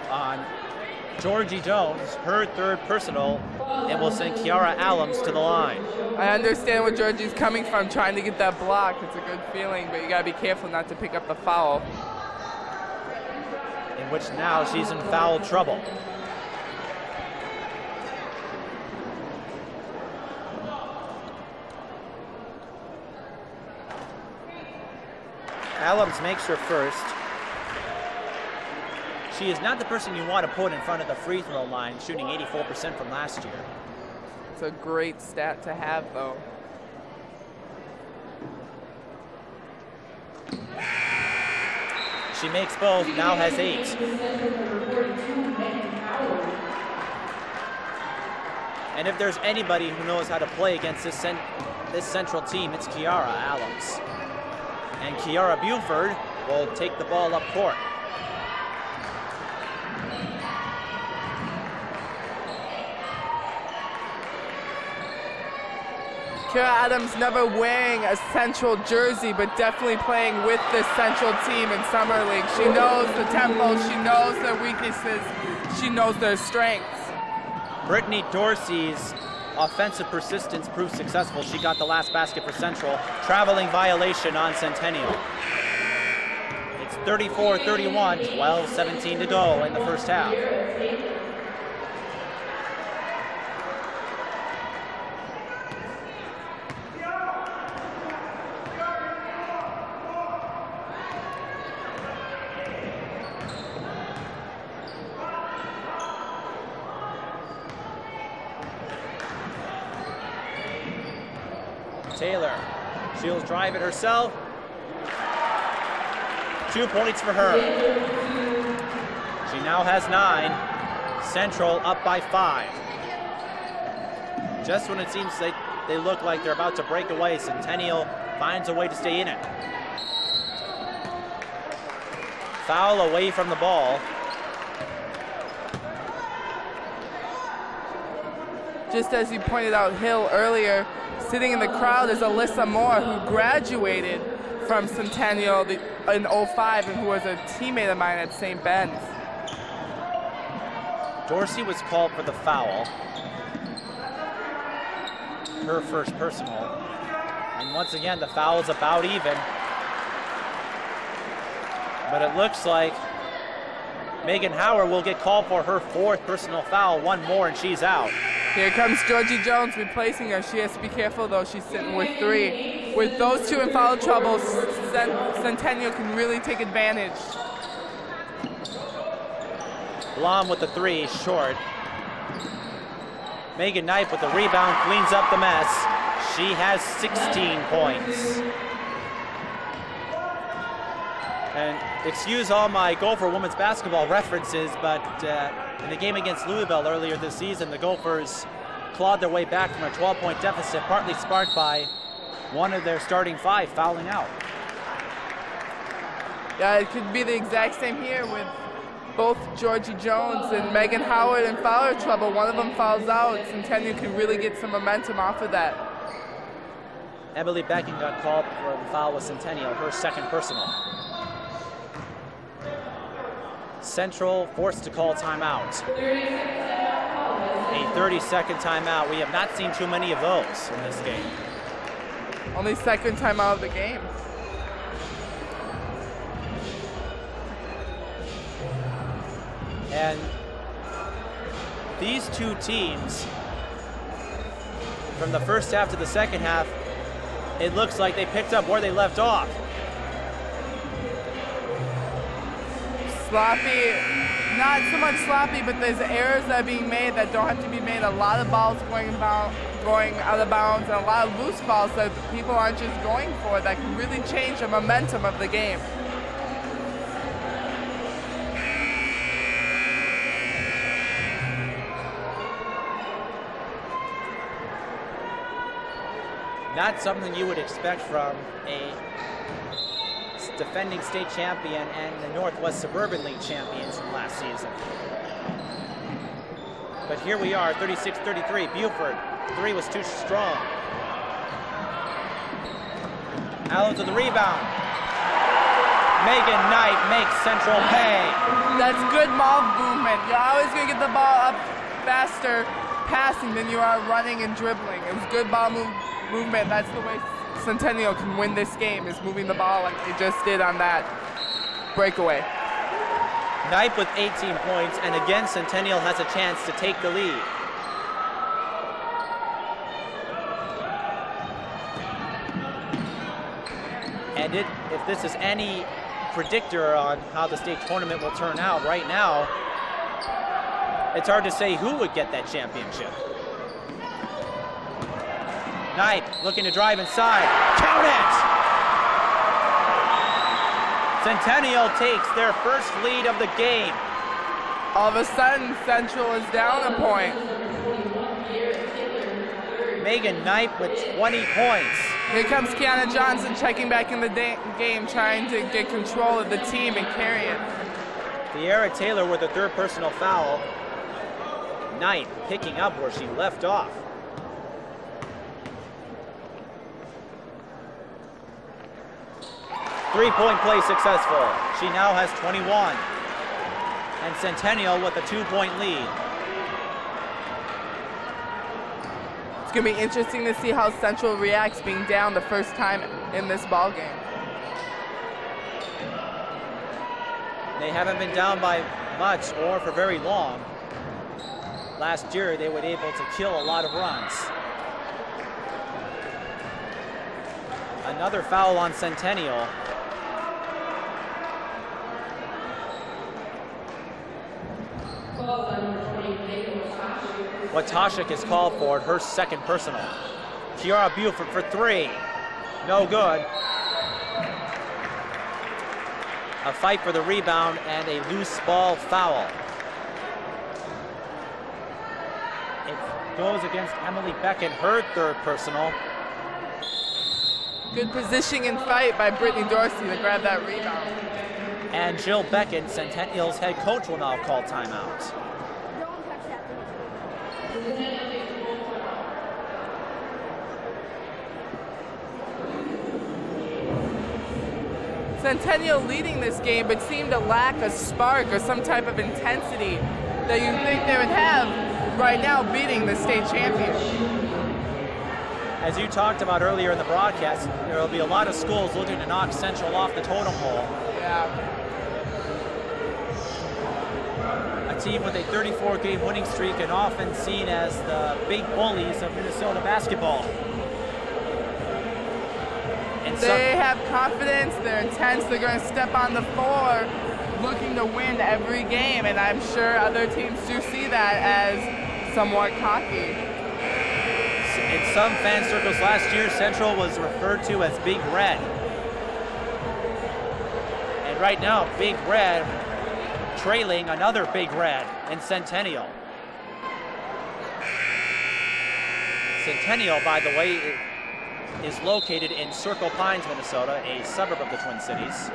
on Georgie Jones, her third personal, and will send Kiara Allums to the line. I understand where Georgie's coming from, trying to get that block. It's a good feeling, but you gotta be careful not to pick up the foul. In which now she's in foul trouble. Allums makes her first. She is not the person you want to put in front of the free throw line, shooting 84% from last year. It's a great stat to have, though. She makes both, now has 8. And if there's anybody who knows how to play against this Central team, it's Kiara Allums. And Kiara Buford will take the ball up court. Kiara Allums never wearing a Central jersey, but definitely playing with this Central team in Summer League. She knows the tempo, she knows their weaknesses, she knows their strengths. Brittany Dorsey's offensive persistence proved successful. She got the last basket for Central. Traveling violation on Centennial. It's 34-31, 12-17 to go in the first half. Taylor, she'll drive it herself. 2 points for her. She now has 9. Central up by 5. Just when it seems they look like they're about to break away, Centennial finds a way to stay in it. Foul away from the ball. Just as you pointed out, Hill, earlier, sitting in the crowd is Alyssa Moore, who graduated from Centennial in 05 and who was a teammate of mine at St. Ben's. Dorsey was called for the foul. Her first personal. And once again, the foul is about even. But it looks like Megan Howard will get called for her 4th personal foul. One more and she's out. Here comes Georgie Jones replacing her. She has to be careful though, she's sitting with 3. With those 2 in foul trouble, Centennial can really take advantage. Blom with the 3, short. Megan Nipe with the rebound, cleans up the mess. She has 16 points. And excuse all my Gopher women's basketball references, but in the game against Louisville earlier this season, the Gophers clawed their way back from a 12-point deficit, partly sparked by one of their starting 5 fouling out. Yeah, it could be the exact same here with both Georgie Jones and Megan Howard in foul trouble. One of them fouls out. Centennial can really get some momentum off of that. Emily Becking got called for the foul with Centennial, her 2nd personal. Central forced to call timeout. A 30-second timeout. We have not seen too many of those in this game. Only 2nd timeout of the game. And these 2 teams, from the first half to the second half, it looks like they picked up where they left off. Sloppy, not so much sloppy, but there's errors that are being made that don't have to be made. A lot of balls going out of bounds, and a lot of loose balls that people aren't just going for that can really change the momentum of the game. Not something you would expect from a defending state champion and the Northwest Suburban League champions from last season. But here we are, 36-33. Buford, 3 was too strong. Allen to the rebound. Megan Knight makes Central pay. That's good ball movement. You're always going to get the ball up faster passing than you are running and dribbling. It's good ball movement. That's the way Centennial can win this game, is moving the ball like they just did on that breakaway. Nipe with 18 points, and again Centennial has a chance to take the lead. And if this is any predictor on how the state tournament will turn out right now, it's hard to say who would get that championship. Nipe looking to drive inside. Count it! Centennial takes their first lead of the game. All of a sudden, Central is down a point. Megan Nipe with 20 points. Here comes Kiana Johnson checking back in the game, trying to get control of the team and carry it. Tiara Taylor with a 3rd personal foul. Nipe picking up where she left off. Three-point play successful. She now has 21. And Centennial with a 2-point lead. It's going to be interesting to see how Central reacts being down the first time in this ball game. They haven't been down by much or for very long. Last year, they were able to kill a lot of runs. Another foul on Centennial. Watashik is called for her second personal. Kiara Buford for 3. No good. A fight for the rebound and a loose ball foul. It goes against Emily Beckett, her third personal. Good positioning and fight by Brittany Dorsey to grab that rebound. And Jill Beckett, Centennial's head coach, will now call timeout. Centennial leading this game, but seemed to lack a spark or some type of intensity that you think they would have right now beating the state champion. As you talked about earlier in the broadcast, there will be a lot of schools looking to knock Central off the totem pole. Yeah. A team with a 34-game winning streak and often seen as the big bullies of Minnesota basketball. They have confidence, they're intense, they're going to step on the floor looking to win every game, and I'm sure other teams do see that as somewhat cocky. In some fan circles last year, Central was referred to as Big Red. And right now, Big Red trailing another Big Red in Centennial. Centennial, by the way, is located in Circle Pines, Minnesota, a suburb of the Twin Cities.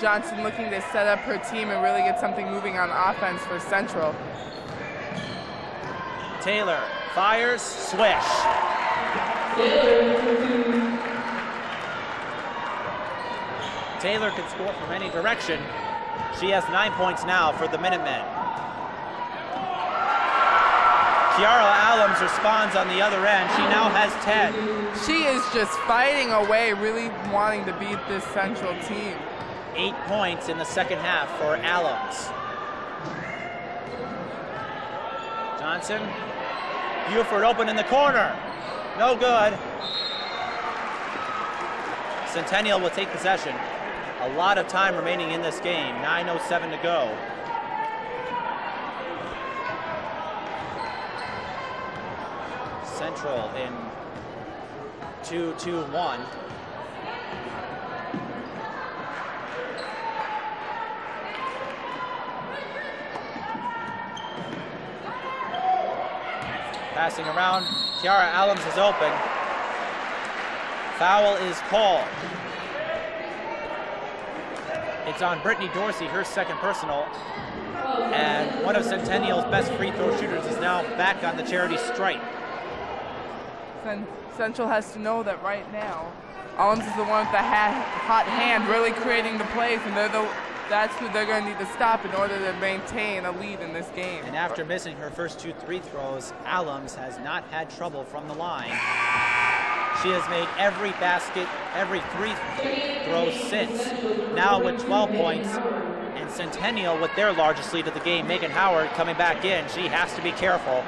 Johnson looking to set up her team and really get something moving on offense for Central. Taylor fires, swish. Taylor can score from any direction. She has 9 points now for the Minutemen. Kiara Allums responds on the other end. She now has 10. She is just fighting away, really wanting to beat this Central team. 8 points in the second half for Allums. Johnson, Buford open in the corner. No good. Centennial will take possession. A lot of time remaining in this game, 9:07 to go. Central in 2-2-1. Passing around, Kiara Allums is open. Foul is called. It's on Brittany Dorsey, her second personal. And one of Centennial's best free throw shooters is now back on the charity stripe. Central has to know that right now, Allums is the one with the hot hand really creating the plays, and that's who they're going to need to stop in order to maintain a lead in this game. And after missing her first 2 free throws, Allums has not had trouble from the line. She has made every basket, every free throw since. Now with 12 points, and Centennial with their largest lead of the game. Megan Howard coming back in. She has to be careful.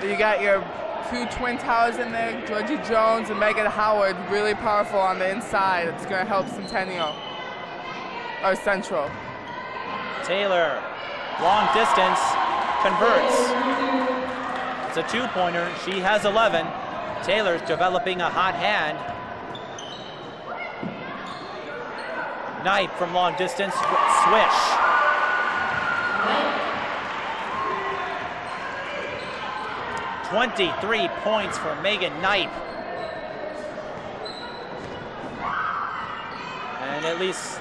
You got your 2 twin towers in there, Georgie Jones and Megan Howard, really powerful on the inside. It's going to help Centennial, or Central. Taylor, long distance, converts. It's a 2-pointer. She has 11. Taylor's developing a hot hand. Nipe from long distance, swish. "23 points for Megan Nipe. And at least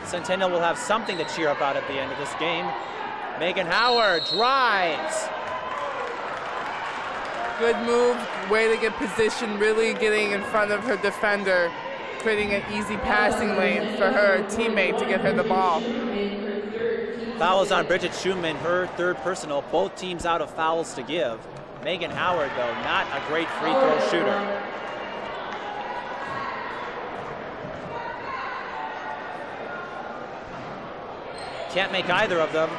Centennial will have something to cheer about at the end of this game. Megan Howard drives. Good move, way to get position, really getting in front of her defender, creating an easy passing lane for her teammate to get her the ball. Fouls on Bridget Schumann, her third personal. Both teams out of fouls to give. Megan Howard, though, not a great free throw shooter. Can't make either of them.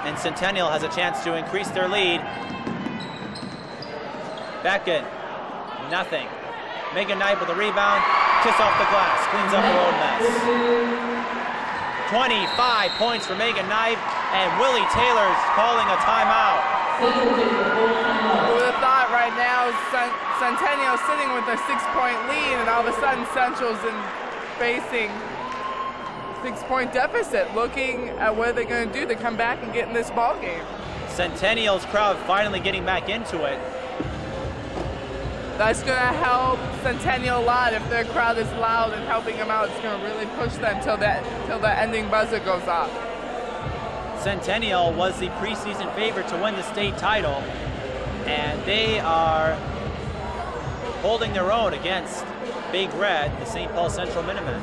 And Centennial has a chance to increase their lead. Becken, nothing. Megan Nipe with a rebound, kiss off the glass, cleans up her own mess. 25 points for Megan Nipe, and Willie Taylor's calling a timeout. Who would have thought right now Centennial sitting with a 6-point lead, and all of a sudden Central's facing 6-point deficit, looking at what they're going to do to come back and get in this ball game. Centennial's crowd finally getting back into it. That's going to help Centennial a lot if their crowd is loud and helping them out. It's going to really push them till the ending buzzer goes off. Centennial was the preseason favorite to win the state title, and they are holding their own against Big Red, the St. Paul Central Minutemen.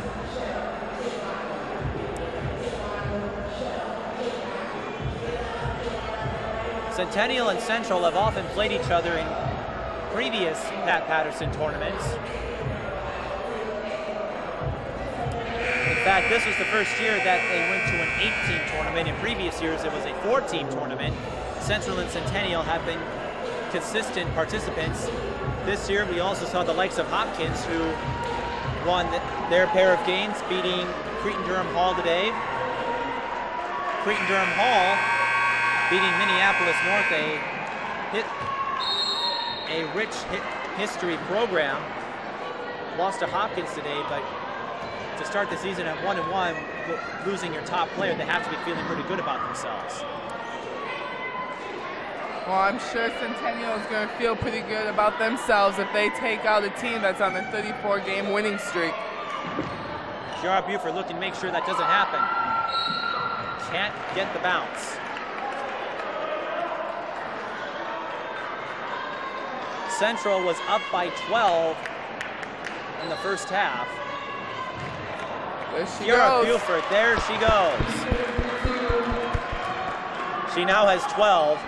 Centennial and Central have often played each other in previous Pat Patterson tournaments. In fact, this was the first year that they went to an 8-team tournament. In previous years, it was a 4-team tournament. Central and Centennial have been consistent participants. This year, we also saw the likes of Hopkins, who won their pair of games, beating Cretin-Durham Hall today. Cretin-Durham Hall beating Minneapolis North, a rich history program. Lost to Hopkins today, but to start the season at 1-1, losing your top player, they have to be feeling pretty good about themselves. Well, I'm sure Centennial is going to feel pretty good about themselves if they take out a team that's on a 34-game winning streak. Kiara Buford looking to make sure that doesn't happen. Can't get the bounce. Central was up by 12 in the first half. There she Kiara goes. Buford, there she goes. She now has 12.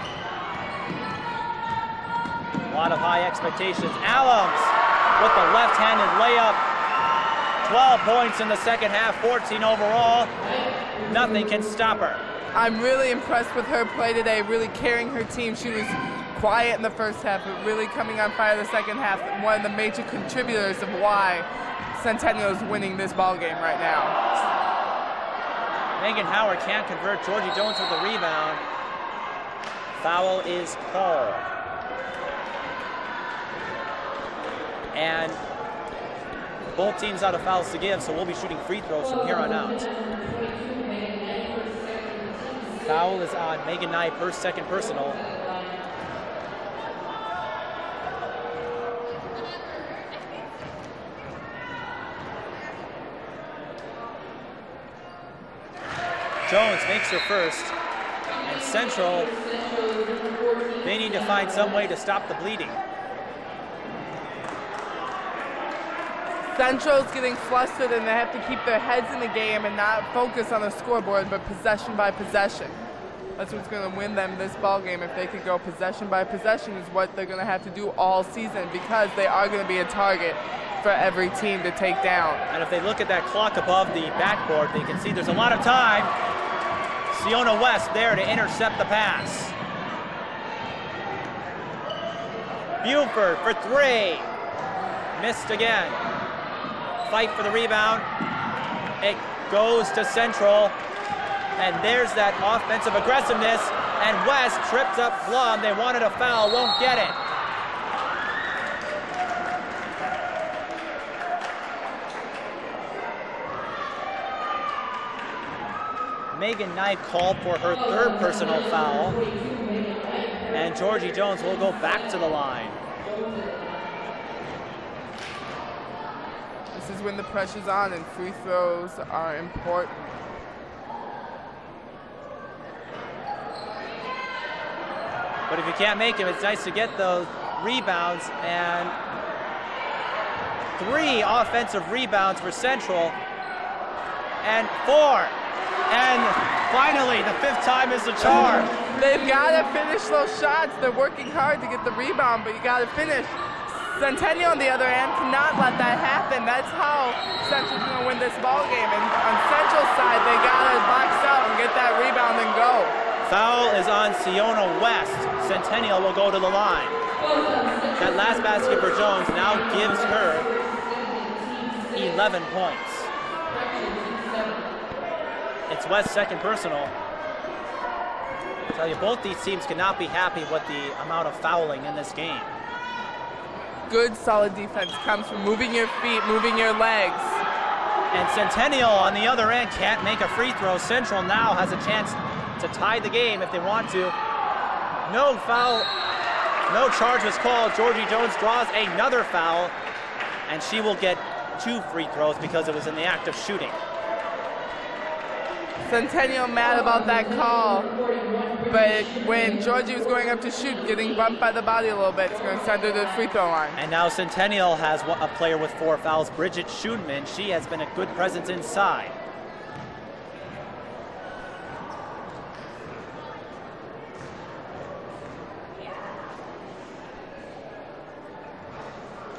A lot of high expectations. Allums with the left-handed layup. 12 points in the second half, 14 overall. Nothing can stop her. I'm really impressed with her play today, really carrying her team. She was quiet in the first half, but really coming on fire the second half. One of the major contributors of why Centennial is winning this ball game right now. Megan Howard can't convert. Georgie Jones with the rebound. Foul is called. And both teams out of fouls to give, so we'll be shooting free throws from here on out. Foul is on Megan Nipe, her second personal. Jones makes her first, and Central, they need to find some way to stop the bleeding. Central's getting flustered, and they have to keep their heads in the game and not focus on the scoreboard, but possession by possession. That's what's going to win them this ball game. If they could go possession by possession, is what they're going to have to do all season, because they are going to be a target for every team to take down. And if they look at that clock above the backboard, they can see there's a lot of time. Siona West there to intercept the pass. Buford for three. Missed again. Fight for the rebound. It goes to Central. And there's that offensive aggressiveness. And West trips up Blum. They wanted a foul, won't get it. Megan Nipe called for her third personal foul. And Georgie Jones will go back to the line. This is when the pressure's on and free throws are important. But if you can't make them, it's nice to get those rebounds. And 3 offensive rebounds for Central. And 4. And finally, the 5th time is the charm. They've got to finish those shots. They're working hard to get the rebound, but you got to finish. Centennial, on the other hand, cannot let that happen. That's how Central's going to win this ball game. And on Central's side, they got to box out and get that rebound and go. Foul is on Siona West. Centennial will go to the line. That last basket for Jones now gives her 11 points. It's West's second personal. I tell you, both these teams cannot be happy with the amount of fouling in this game. Good, solid defense comes from moving your feet, moving your legs. And Centennial, on the other end, can't make a free throw. Central now has a chance to tie the game if they want to. No foul, no charge was called. Georgie Jones draws another foul, and she will get 2 free throws because it was in the act of shooting. Centennial mad about that call, but when Georgie was going up to shoot, getting bumped by the body a little bit, it's going to send her to the free throw line. And now Centennial has a player with 4 fouls, Bridget Schoenman. She has been a good presence inside.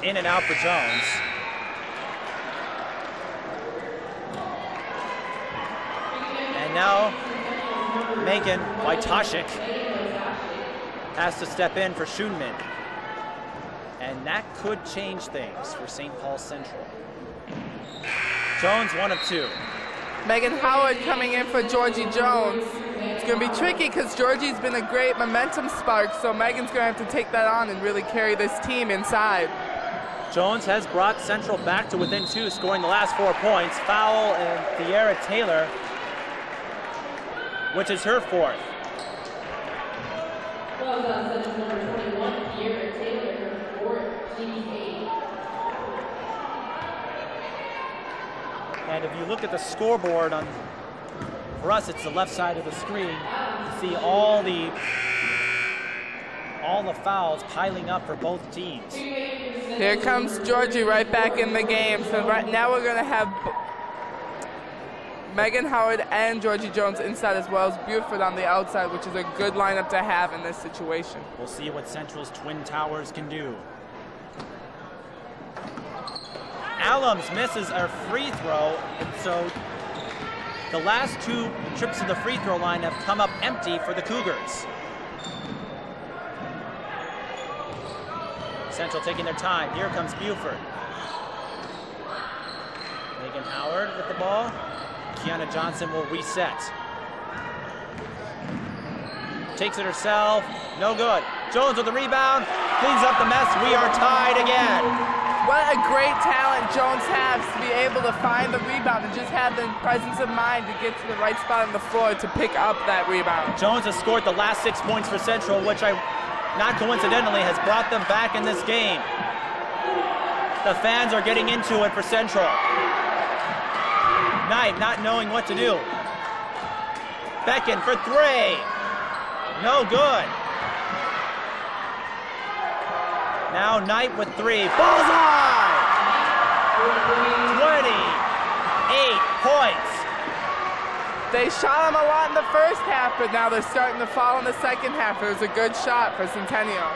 In and out for Jones. And now Megan Wojtaszek has to step in for Schoenman. And that could change things for St. Paul Central. Jones, 1 of 2. Megan Howard coming in for Georgie Jones. It's going to be tricky because Georgie's been a great momentum spark, so Megan's going to have to take that on and really carry this team inside. Jones has brought Central back to within 2, scoring the last 4 points. Foul in Thierra Taylor, which is her 4th. And if you look at the scoreboard for us, it's the left side of the screen. You see all the fouls piling up for both teams. Here comes Georgie right back in the game. So right now we're going to have Megan Howard and Georgie Jones inside, as well as Buford on the outside, which is a good lineup to have in this situation. We'll see what Central's Twin Towers can do. Allums misses a free throw, and so the last 2 trips to the free throw line have come up empty for the Cougars. Central taking their time. Here comes Buford. Megan Howard with the ball. Kiana Johnson will reset. Takes it herself. No good. Jones with the rebound. Cleans up the mess. We are tied again. What a great talent Jones has to be able to find the rebound and just have the presence of mind to get to the right spot on the floor to pick up that rebound. Jones has scored the last 6 points for Central, which not coincidentally has brought them back in this game. The fans are getting into it for Central. Nipe not knowing what to do. Becken for 3. No good. Now Nipe with 3. Bullseye! 28 points. They shot him a lot in the first half, but now they're starting to fall in the second half. It was a good shot for Centennial.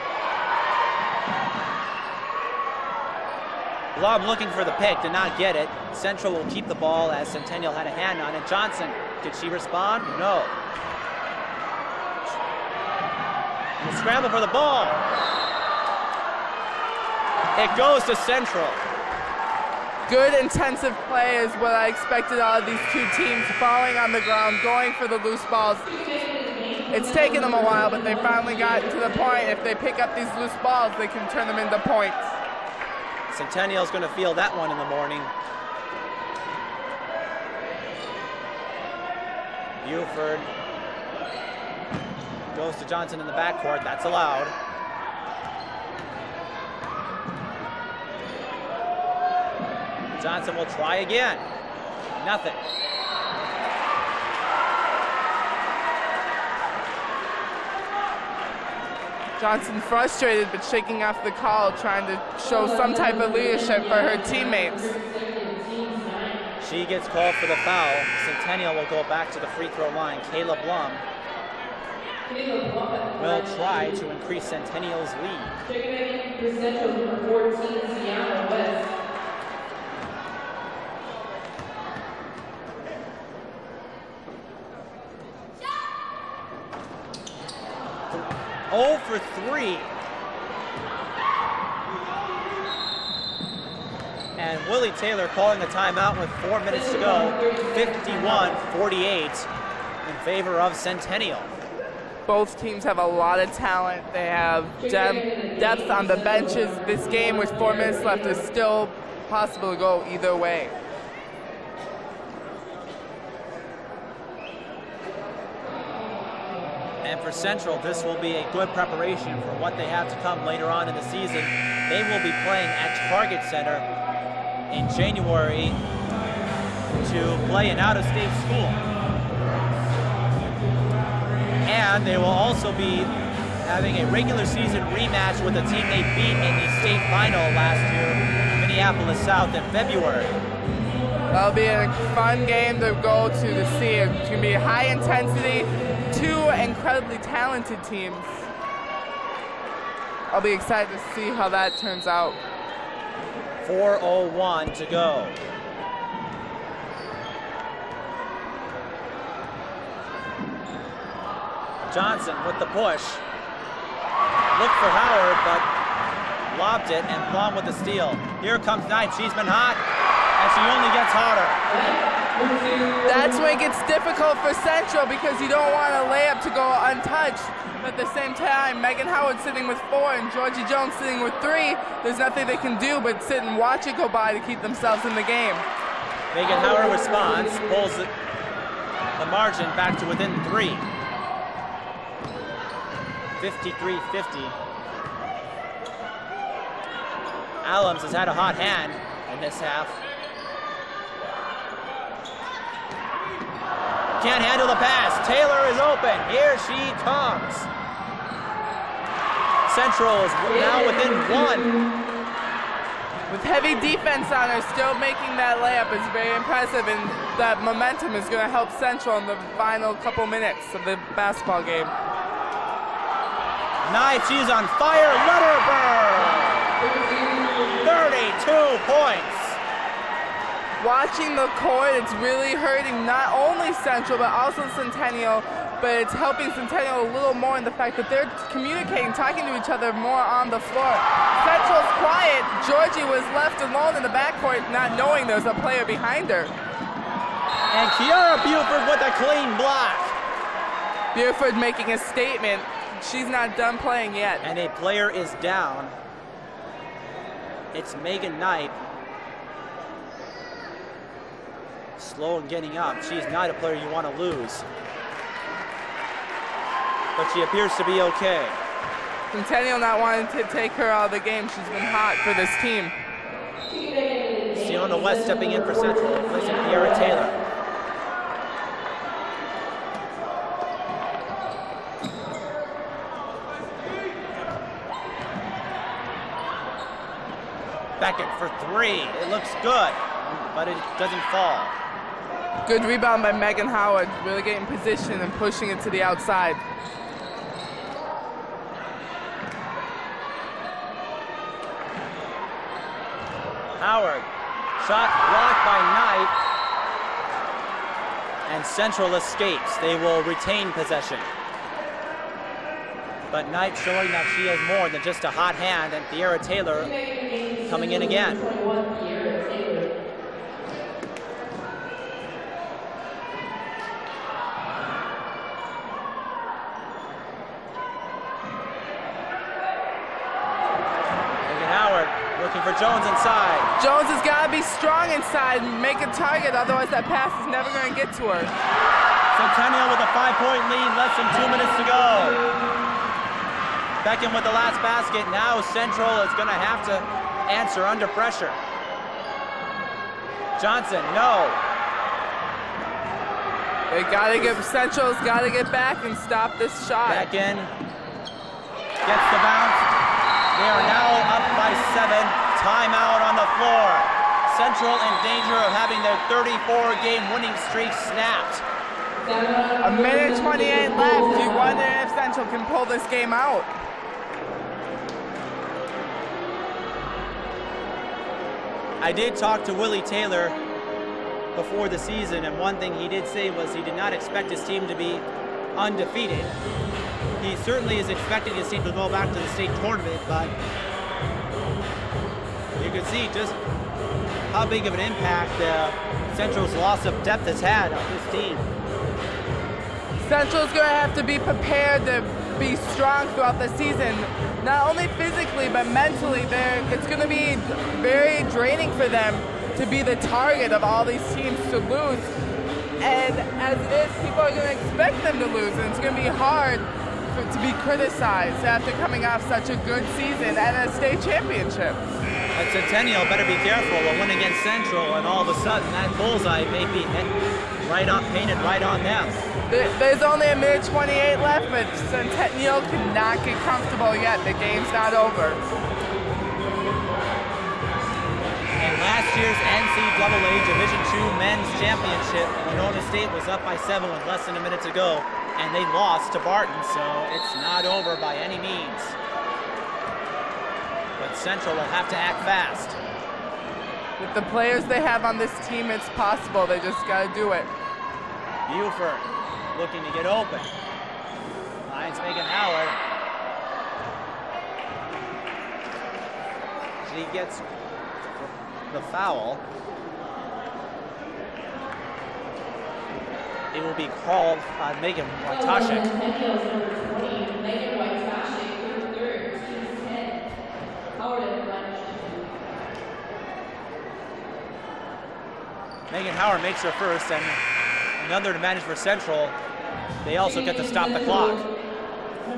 Love looking for the pick, did not get it. Central will keep the ball as Centennial had a hand on it. Johnson, did she respond? No. The scramble for the ball. It goes to Central. Good intensive play is what I expected out of these 2 teams, falling on the ground, going for the loose balls. It's taken them a while, but they finally got to the point. If they pick up these loose balls, they can turn them into points. Centennial's going to feel that one in the morning. Buford goes to Johnson in the backcourt. That's allowed. Johnson will try again. Nothing. Johnson frustrated but shaking off the call, trying to show some type of leadership for her teammates. She gets called for the foul. Centennial will go back to the free throw line. Kayla Blum will try to increase Centennial's lead. 14, Seattle West. 0 for 3. And Willie Taylor calling the timeout with 4 minutes to go. 51-48 in favor of Centennial. Both teams have a lot of talent. They have depth on the benches. This game with 4 minutes left is still possible to go either way. And for Central, this will be a good preparation for what they have to come later on in the season. They will be playing at Target Center in January to play an out-of-state school. And they will also be having a regular season rematch with a team they beat in the state final last year, Minneapolis South, in February. That'll be a fun game to go to see. It's going to be high intensity, two incredibly talented teams. I'll be excited to see how that turns out. 4:01 to go. Johnson with the push. Looked for Howard, but lobbed it, and Blum with the steal. Here comes Nipe. She's been hot, and she only gets hotter. That's when it gets difficult for Central because you don't want a layup to go untouched. But at the same time, Megan Howard sitting with 4 and Georgie Jones sitting with 3. There's nothing they can do but sit and watch it go by to keep themselves in the game. Megan Howard responds, pulls the margin back to within 3. 53-50. Allums has had a hot hand in this half. Can't handle the pass. Taylor is open. Here she comes. Central is now within 1. With heavy defense on her, still making that layup is very impressive, and that momentum is going to help Central in the final couple minutes of the basketball game. Nipe, she's on fire. Let her burn. 32 points. Watching the court, it's really hurting not only Central, but also Centennial, but it's helping Centennial a little more in the fact that they're communicating, talking to each other more on the floor. Central's quiet. Georgie was left alone in the backcourt, not knowing there's a player behind her. And Kiara Buford with a clean block. Buford making a statement. She's not done playing yet. And a player is down. It's Megan Nipe. Slow and getting up. She's not a player you want to lose. But she appears to be okay. Centennial not wanting to take her out of the game. She's been hot for this team. Siona West stepping in for Central, replacing Kiara Taylor. Beckett for 3. It looks good, but it doesn't fall. Good rebound by Megan Howard, really getting position and pushing it to the outside. Howard, shot blocked by Nipe, and Central escapes. They will retain possession. But Nipe showing that she has more than just a hot hand, and Kiara Taylor coming in again. Looking for Jones inside. Jones has got to be strong inside and make a target, otherwise that pass is never going to get to her. Centennial with a 5-point lead, less than 2 minutes to go. Beckham with the last basket. Now Central is going to have to answer under pressure. Johnson, no. Central's got to get back and stop this shot. Back in, gets the bounce. They are now up by 7. Timeout on the floor. Central in danger of having their 34-game winning streak snapped. A minute 28 left. You wonder if Central can pull this game out. I did talk to Willie Taylor before the season, and one thing he did say was he did not expect his team to be undefeated. He certainly is expecting his team to go back to the state tournament, but you can see just how big of an impact Central's loss of depth has had on this team. Central's going to have to be prepared to be strong throughout the season, not only physically but mentally. It's going to be very draining for them to be the target of all these teams to lose. And as it is, people are going to expect them to lose, and it's going to be hard to be criticized after coming off such a good season and a state championship. And Centennial better be careful. A win against Central, and all of a sudden that bullseye may be painted right on them. There's only a minute 28 left, but Centennial cannot get comfortable yet. The game's not over. In last year's NCAA Division II Men's Championship, Winona State was up by 7 with less than a minute to go, and they lost to Barton, so it's not over by any means. But Central will have to act fast. With the players they have on this team, it's possible. They just got to do it. Buford looking to get open. Finds Megan Howard. She gets the foul. It will be called on Megan Wojtaszek. Megan Howard makes her first, and another advantage for Central. They also get to stop the clock.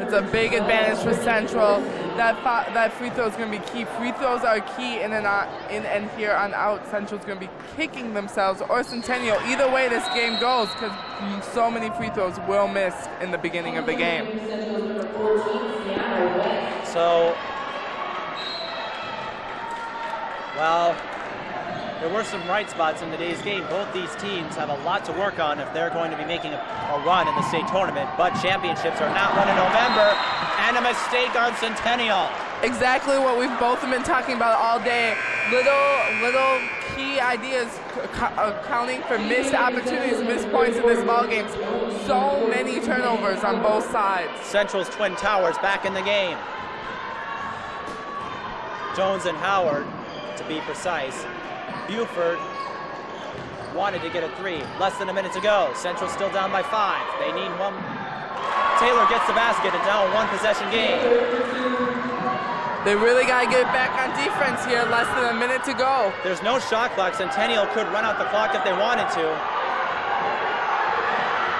It's a big advantage for Central. That free throw is going to be key. Free throws are key in and here on out. Central's going to be kicking themselves, or Centennial. Either way this game goes, because so many free throws will miss in the beginning of the game. So, well, there were some bright spots in today's game. Both these teams have a lot to work on if they're going to be making a run in the state tournament, but championships are not won in November, and a mistake on Centennial. Exactly what we've both been talking about all day. Little key ideas accounting for missed opportunities, missed points in this ballgame. So many turnovers on both sides. Central's Twin Towers back in the game. Jones and Howard, to be precise. Buford wanted to get a 3. Less than a minute to go. Central still down by 5. They need one. Taylor gets the basket and now a one-possession game. They really got to get back on defense here. Less than a minute to go. There's no shot clock. Centennial could run out the clock if they wanted to.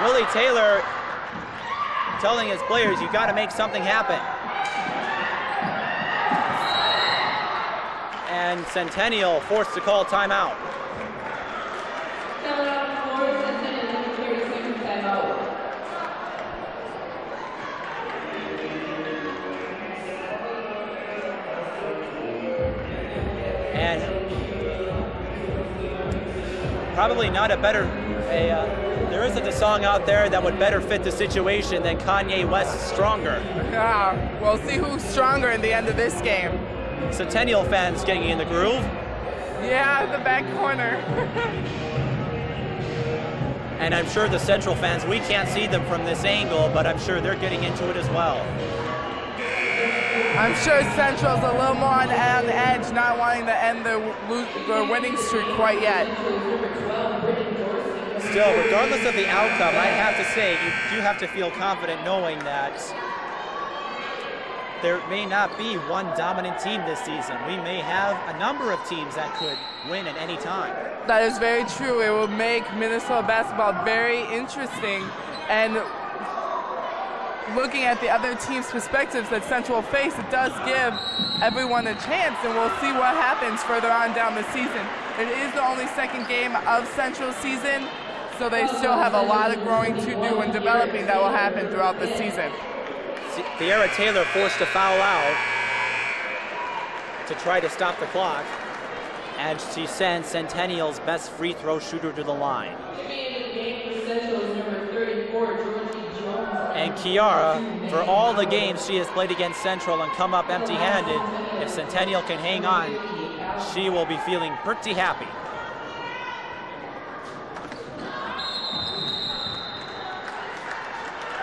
Willie Taylor telling his players, you got to make something happen. And Centennial forced to call timeout. And probably not a better, there isn't a song out there that would better fit the situation than Kanye West's Stronger. Yeah, we'll see who's stronger in the end of this game. Centennial fans getting in the groove. Yeah, the back corner. And I'm sure the Central fans, we can't see them from this angle, but I'm sure they're getting into it as well. I'm sure Central's a little more on the edge, not wanting to end the winning streak quite yet. Still, regardless of the outcome, I have to say, you do have to feel confident knowing that there may not be one dominant team this season. We may have a number of teams that could win at any time. That is very true. It will make Minnesota basketball very interesting. And looking at the other teams' perspectives that Central face, it does give everyone a chance, and we'll see what happens further on down the season. It is the only second game of Central season, so they still have a lot of growing to do and developing that will happen throughout the season. Sierra Taylor forced to foul out to try to stop the clock. as she sends Centennial's best free throw shooter to the line. And Kiara, for all the games she has played against Central and come up empty-handed, if Centennial can hang on, she will be feeling pretty happy.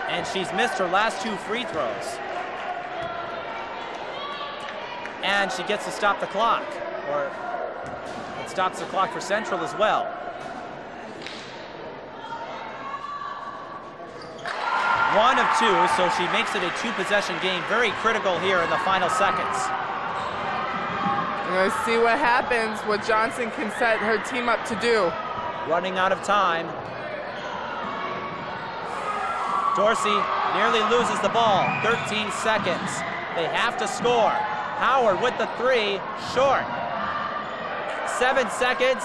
And she's missed her last 2 free throws. And she gets to stop the clock, or it stops the clock for Central as well. One of 2, so she makes it a 2-possession game. Very critical here in the final seconds. We're gonna see what happens, what Johnson can set her team up to do. Running out of time. Dorsey nearly loses the ball. 13 seconds. They have to score. Howard with the 3, short. 7 seconds.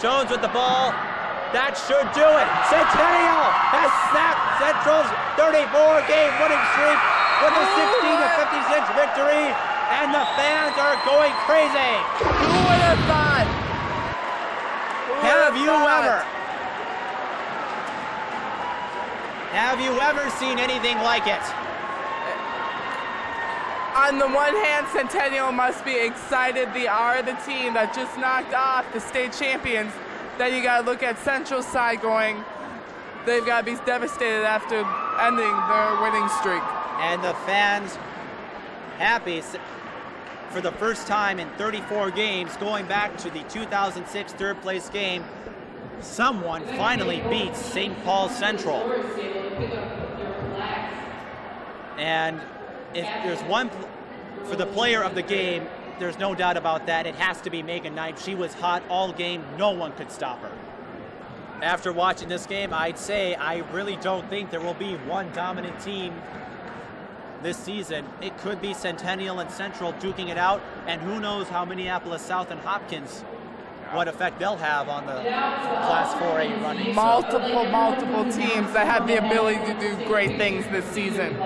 Jones with the ball. That should do it. Centennial has snapped Central's 34-game winning streak with a 16-56 victory, and the fans are going crazy. Who would have thought? Have you ever seen anything like it? On the one hand, Centennial must be excited. They are the team that just knocked off the state champions. Then you got to look at Central's side going, they've got to be devastated after ending their winning streak. And the fans happy for the first time in 34 games, going back to the 2006 third place game. Someone finally beats St. Paul Central. And if there's one for the player of the game, there's no doubt about that. It has to be Megan Nipe. She was hot all game. No one could stop her. After watching this game, I'd say I really don't think there will be one dominant team this season. It could be Centennial and Central duking it out, and who knows how Minneapolis South and Hopkins, what effect they'll have on the Class 4A running. Multiple teams that have the ability to do great things this season.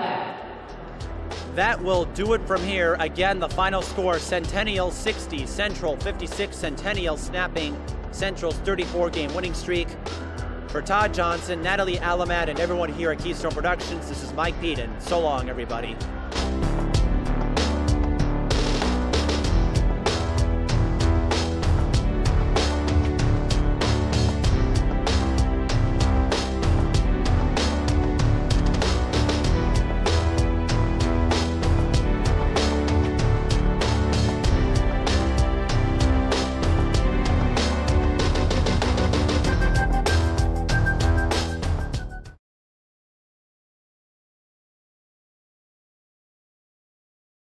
That will do it from here. Again, the final score, Centennial 60, Central 56. Centennial snapping Central's 34-game winning streak. For Todd Johnson, Natalie Alamat, and everyone here at Keystone Productions, this is Mike Peden. So long, everybody.